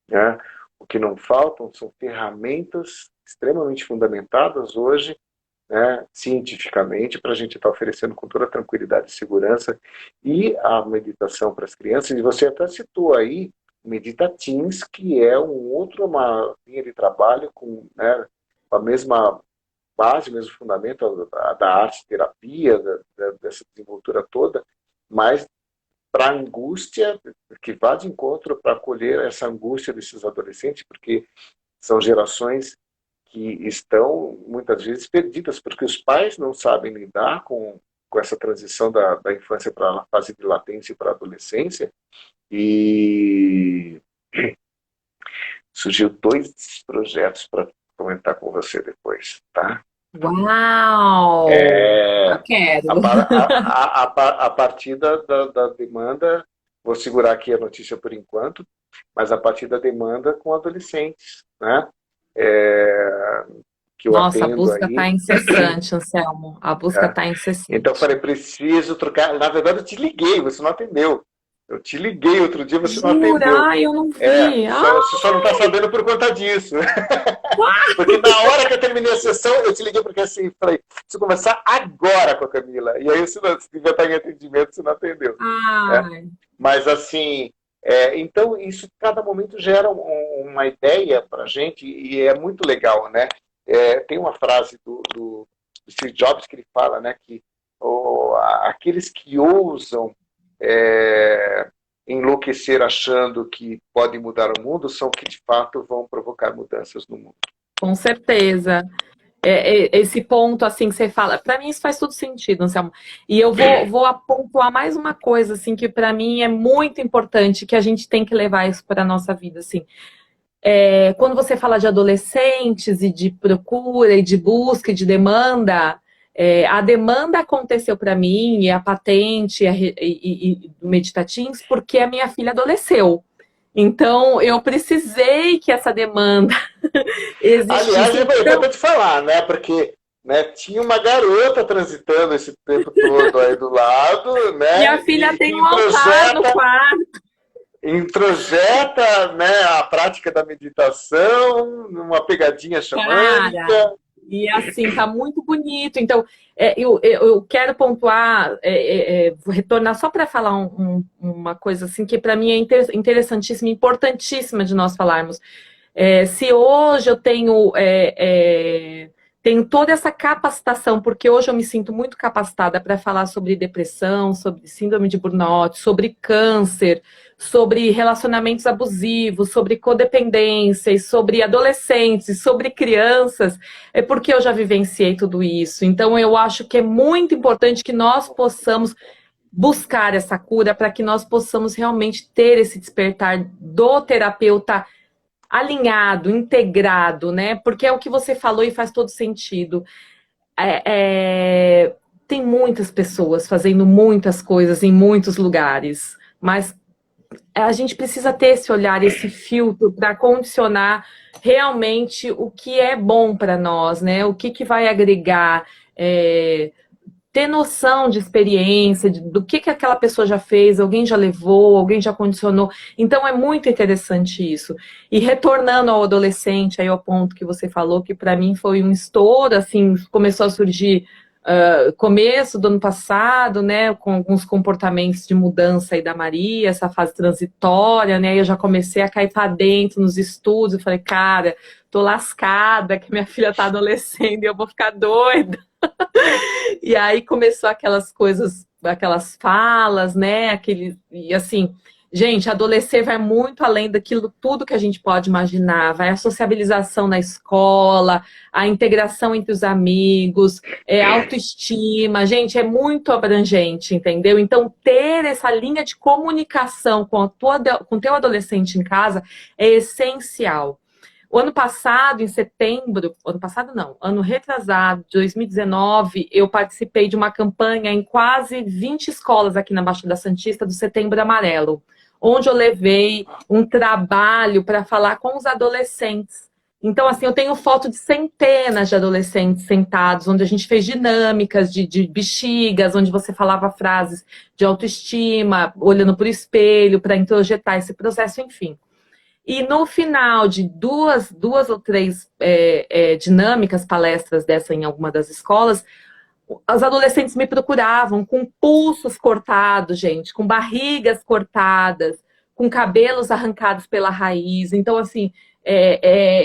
né? O que não faltam são ferramentas extremamente fundamentadas hoje, né, cientificamente, para a gente estar oferecendo com toda tranquilidade e segurança, e a meditação para as crianças, e você até citou aí Medita Teens, que é uma linha de trabalho com, né, a mesma base, mesmo fundamento da arte-terapia, dessa desenvoltura toda, mas para a angústia, que vá de encontro para acolher essa angústia desses adolescentes, porque são gerações que estão, muitas vezes, perdidas, porque os pais não sabem lidar com essa transição da infância para a fase de latência e para a adolescência, e surgiu 2 projetos para comentar com você depois, tá? Uau! Eu quero. A partir da demanda, vou segurar aqui a notícia por enquanto, mas a partir da demanda com adolescentes, né? Que eu Nossa, a atendo busca está aí. incessante, Anselmo. A busca está Então eu incessante. falei, preciso trocar. Na verdade, eu te liguei, você não atendeu. Eu te liguei outro dia, você não atendeu. Jura? Ai, eu não vi. Você só não está sabendo por conta disso. Porque na hora que eu terminei a sessão, eu te liguei porque assim, falei, preciso conversar agora com a Camila. E aí, se tiver estar em atendimento, você não atendeu. Né? Ai. Mas assim, então isso cada momento gera uma ideia para a gente e é muito legal, né? Tem uma frase do Steve Jobs que ele fala, né, que aqueles que ousam enlouquecer achando que podem mudar o mundo são que de fato vão provocar mudanças no mundo. Com certeza. Esse ponto assim que você fala, para mim isso faz todo sentido, Anselmo. E eu vou pontuar mais uma coisa assim que para mim é muito importante, que a gente tem que levar isso para a nossa vida, assim. Quando você fala de adolescentes e de procura e de busca e de demanda, a demanda aconteceu para mim e a patente e do Meditatins porque a minha filha adoleceu. Então, eu precisei que essa demanda existisse. Aliás, é importante falar, né? Porque né? Tinha uma garota transitando esse tempo todo aí do lado, Minha né? filha tem um altar no quarto. Introjeta, né, a prática da meditação, uma pegadinha Cara, xamânica. e assim, tá muito bonito. Então, eu quero pontuar, retornar só para falar uma coisa assim que para mim é interessantíssima, importantíssima de nós falarmos. Se hoje eu tenho toda essa capacitação, porque hoje eu me sinto muito capacitada para falar sobre depressão, sobre síndrome de burnout, sobre câncer, sobre relacionamentos abusivos, sobre codependência, sobre adolescentes, sobre crianças, é porque eu já vivenciei tudo isso. Então eu acho que é muito importante que nós possamos buscar essa cura para que nós possamos realmente ter esse despertar do terapeuta alinhado, integrado, né? Porque é o que você falou e faz todo sentido. Tem muitas pessoas fazendo muitas coisas em muitos lugares, mas a gente precisa ter esse olhar, esse filtro para condicionar realmente o que é bom para nós, né? O que vai agregar. Ter noção de experiência, do que aquela pessoa já fez, alguém já levou, alguém já condicionou. Então é muito interessante isso. E retornando ao adolescente, aí ao ponto que você falou, que para mim foi um estouro, assim, começou a surgir começo do ano passado, né, com alguns comportamentos de mudança aí da Maria, essa fase transitória, né, eu já comecei a cair para dentro nos estudos, eu falei, cara, tô lascada, que minha filha tá adolescente e eu vou ficar doida. E aí começou aquelas coisas, aquelas falas, né? E assim, gente, adolescer vai muito além daquilo tudo que a gente pode imaginar. Vai a sociabilização na escola, a integração entre os amigos, autoestima. Gente, é muito abrangente, entendeu? Então, ter essa linha de comunicação com o teu adolescente em casa é essencial. O ano passado, em setembro, ano passado não, ano retrasado, 2019, eu participei de uma campanha em quase 20 escolas aqui na Baixada Santista do Setembro Amarelo, onde eu levei um trabalho para falar com os adolescentes. Então, assim, eu tenho foto de centenas de adolescentes sentados, onde a gente fez dinâmicas de bexigas, onde você falava frases de autoestima, olhando para o espelho, para introjetar esse processo, enfim. E no final de duas ou três dinâmicas, palestras dessa em alguma das escolas, os adolescentes me procuravam com pulsos cortados, gente, com barrigas cortadas, com cabelos arrancados pela raiz. Então, assim,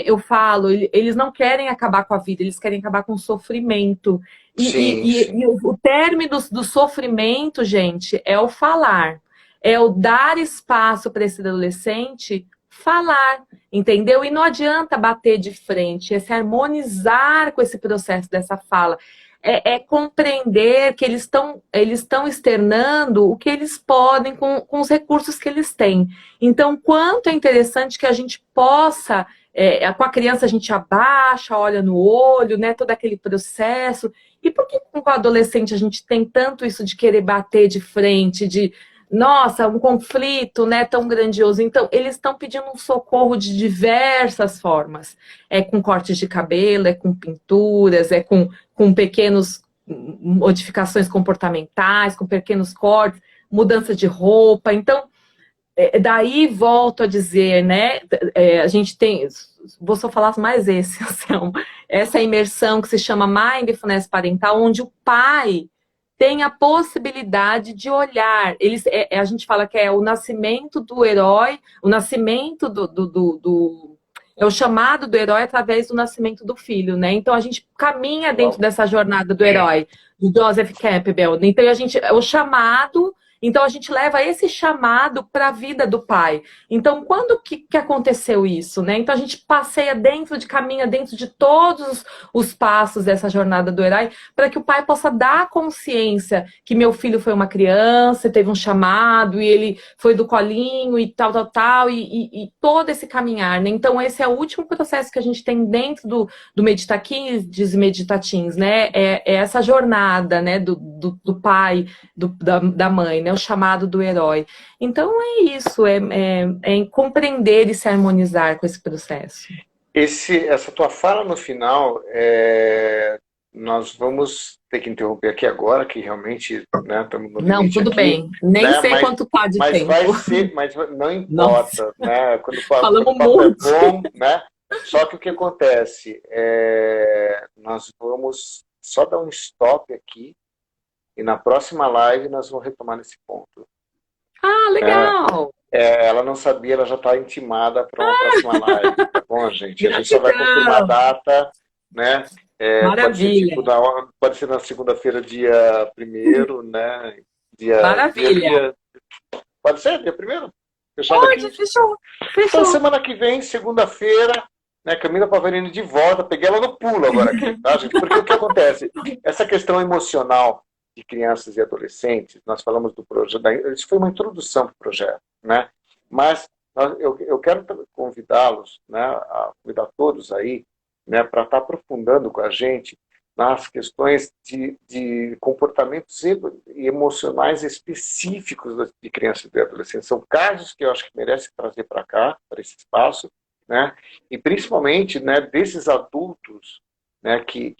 eu falo, eles não querem acabar com a vida, eles querem acabar com o sofrimento. E o término do sofrimento, gente, é o falar, é o dar espaço para esse adolescente falar, entendeu? E não adianta bater de frente, é se harmonizar com esse processo dessa fala. Compreender que eles estão externando o que eles podem com os recursos que eles têm. Então, quanto é interessante que a gente possa, com a criança a gente abaixa, olha no olho, né, todo aquele processo. E por que com o adolescente a gente tem tanto isso de querer bater de frente, nossa, um conflito, né, tão grandioso. Então, eles estão pedindo um socorro de diversas formas. É com cortes de cabelo, é com pinturas, é com pequenas modificações comportamentais, com pequenos cortes, mudança de roupa. Então, daí volto a dizer, né, a gente tem, vou só falar mais esse, essa imersão que se chama Mindfulness Parental, onde o pai tem a possibilidade de olhar. A gente fala que é o nascimento do herói, o nascimento é o chamado do herói através do nascimento do filho, né? Então a gente caminha dentro dessa jornada do herói, do Joseph Campbell. Então é o chamado. Então a gente leva esse chamado para a vida do pai. Então quando que aconteceu isso, né? Então a gente caminha dentro de todos os passos dessa jornada do herói para que o pai possa dar consciência que meu filho foi uma criança, teve um chamado e ele foi do colinho e tal e todo esse caminhar, né? Então esse é o último processo que a gente tem dentro do Meditaquins e Meditatins, né? É essa jornada, né? Do pai, da mãe, né? O chamado do herói. Então é isso, é compreender e se harmonizar com esse processo. Essa tua fala no final nós vamos ter que interromper aqui agora, que realmente, né, estamos no Não, limite tudo aqui, bem. Nem né? sei quanto tá de Mas vai tempo. ser, mas não Nossa, importa, né? Quando o falamos papo é muito. bom, né? Só que o que acontece nós vamos só dar um stop aqui e na próxima live nós vamos retomar nesse ponto. Ah, Né? legal. Ela não sabia, ela já está intimada para uma próxima live, tá bom, gente? A gente só vai confirmar a Gratidão. data, né? Pode ser Maravilha. tipo pode ser na segunda-feira, dia primeiro, né? Maravilha. Pode ser dia primeiro? Fechado Pode, aqui? fechou. Então, Fechou. semana que vem, segunda-feira, né, Camila Pavarini de volta. Peguei ela no pulo agora aqui, tá, gente? Porque o que acontece? Essa questão emocional de crianças e adolescentes, nós falamos do projeto, isso foi uma introdução para o projeto, né? Mas eu quero convidá-los, né, a convidar todos aí, né, para estar aprofundando com a gente nas questões de comportamentos e emocionais específicos de crianças e adolescentes. São casos que eu acho que merecem trazer para cá, para esse espaço, né? E principalmente, né, desses adultos, né, que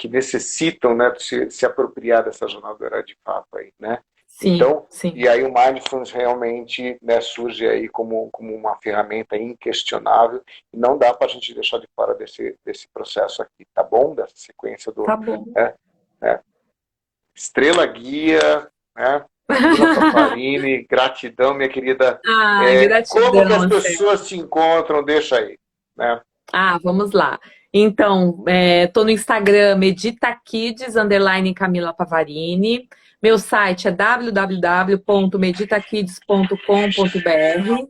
necessitam, né, se apropriar dessa jornada do herói de fato aí, né? Sim, Então, sim. e aí o Mindfulness realmente, né, surge aí como uma ferramenta inquestionável e não dá para a gente deixar de fora desse processo aqui, tá bom? Dessa sequência Tá bom. né? Estrela Guia, né? Camila Paparini, gratidão, minha querida. Ah, Como que gratidão, as Anselmo. pessoas te encontram? Deixa aí, né? Ah, vamos lá. Então, tô no Instagram, meditakids, underline Camila Pavarini. Meu site é www.meditakids.com.br.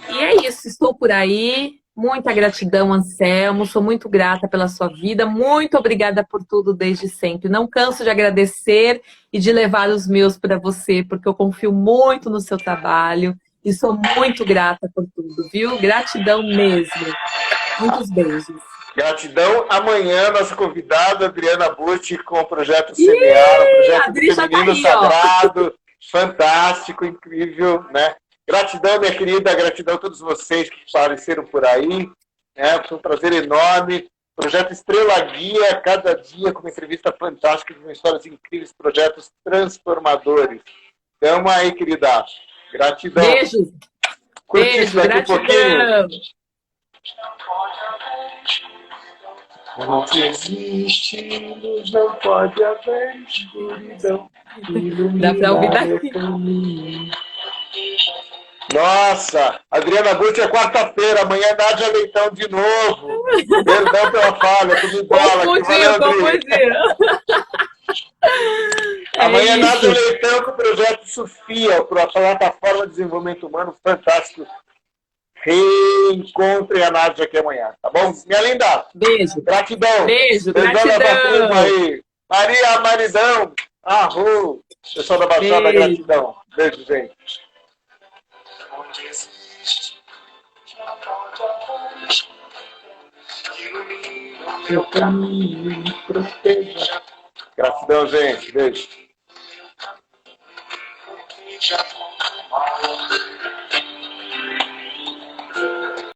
E é isso, estou por aí. Muita gratidão, Anselmo. Sou muito grata pela sua vida. Muito obrigada por tudo desde sempre. Não canso de agradecer e de levar os meus para você, porque eu confio muito no seu trabalho e sou muito grata por tudo, viu? Gratidão mesmo. Muitos beijos. Gratidão. Amanhã, nossa convidada, Adriana Butti, com o projeto Semear, um Ih, a projeto do Adri já tá feminino aí, ó. sagrado, fantástico, incrível, né? Gratidão, minha querida, gratidão a todos vocês que apareceram por aí, né? Foi um prazer enorme. Projeto Estrela Guia, cada dia com uma entrevista fantástica, com histórias incríveis, projetos transformadores. Tamo aí, querida. Gratidão. Beijo, Curte isso beijo, daqui um pouquinho. gratidão. Não existe luz, não pode haver escuridão. Dá para ouvir Ilumina meu daqui. caminho. Nossa, Adriana Butti é quarta-feira, amanhã é Nádia Leitão de novo. Perdão pela falha, tudo bola aqui. Confundiu, Valeu, Adri. confundiu. É Amanhã é Nádia isso. Leitão com o projeto Sofia, a plataforma de desenvolvimento humano fantástico. Reencontre a Nádia aqui amanhã, tá bom? Minha linda, Beijo, gratidão. beijo, Beijão nessa turma gratidão. aí. Maria Maridão, arro. Pessoal da Baixada, Beijo. gratidão. Beijo, gente. Meu caminho me proteja. Gratidão, gente. Beijo.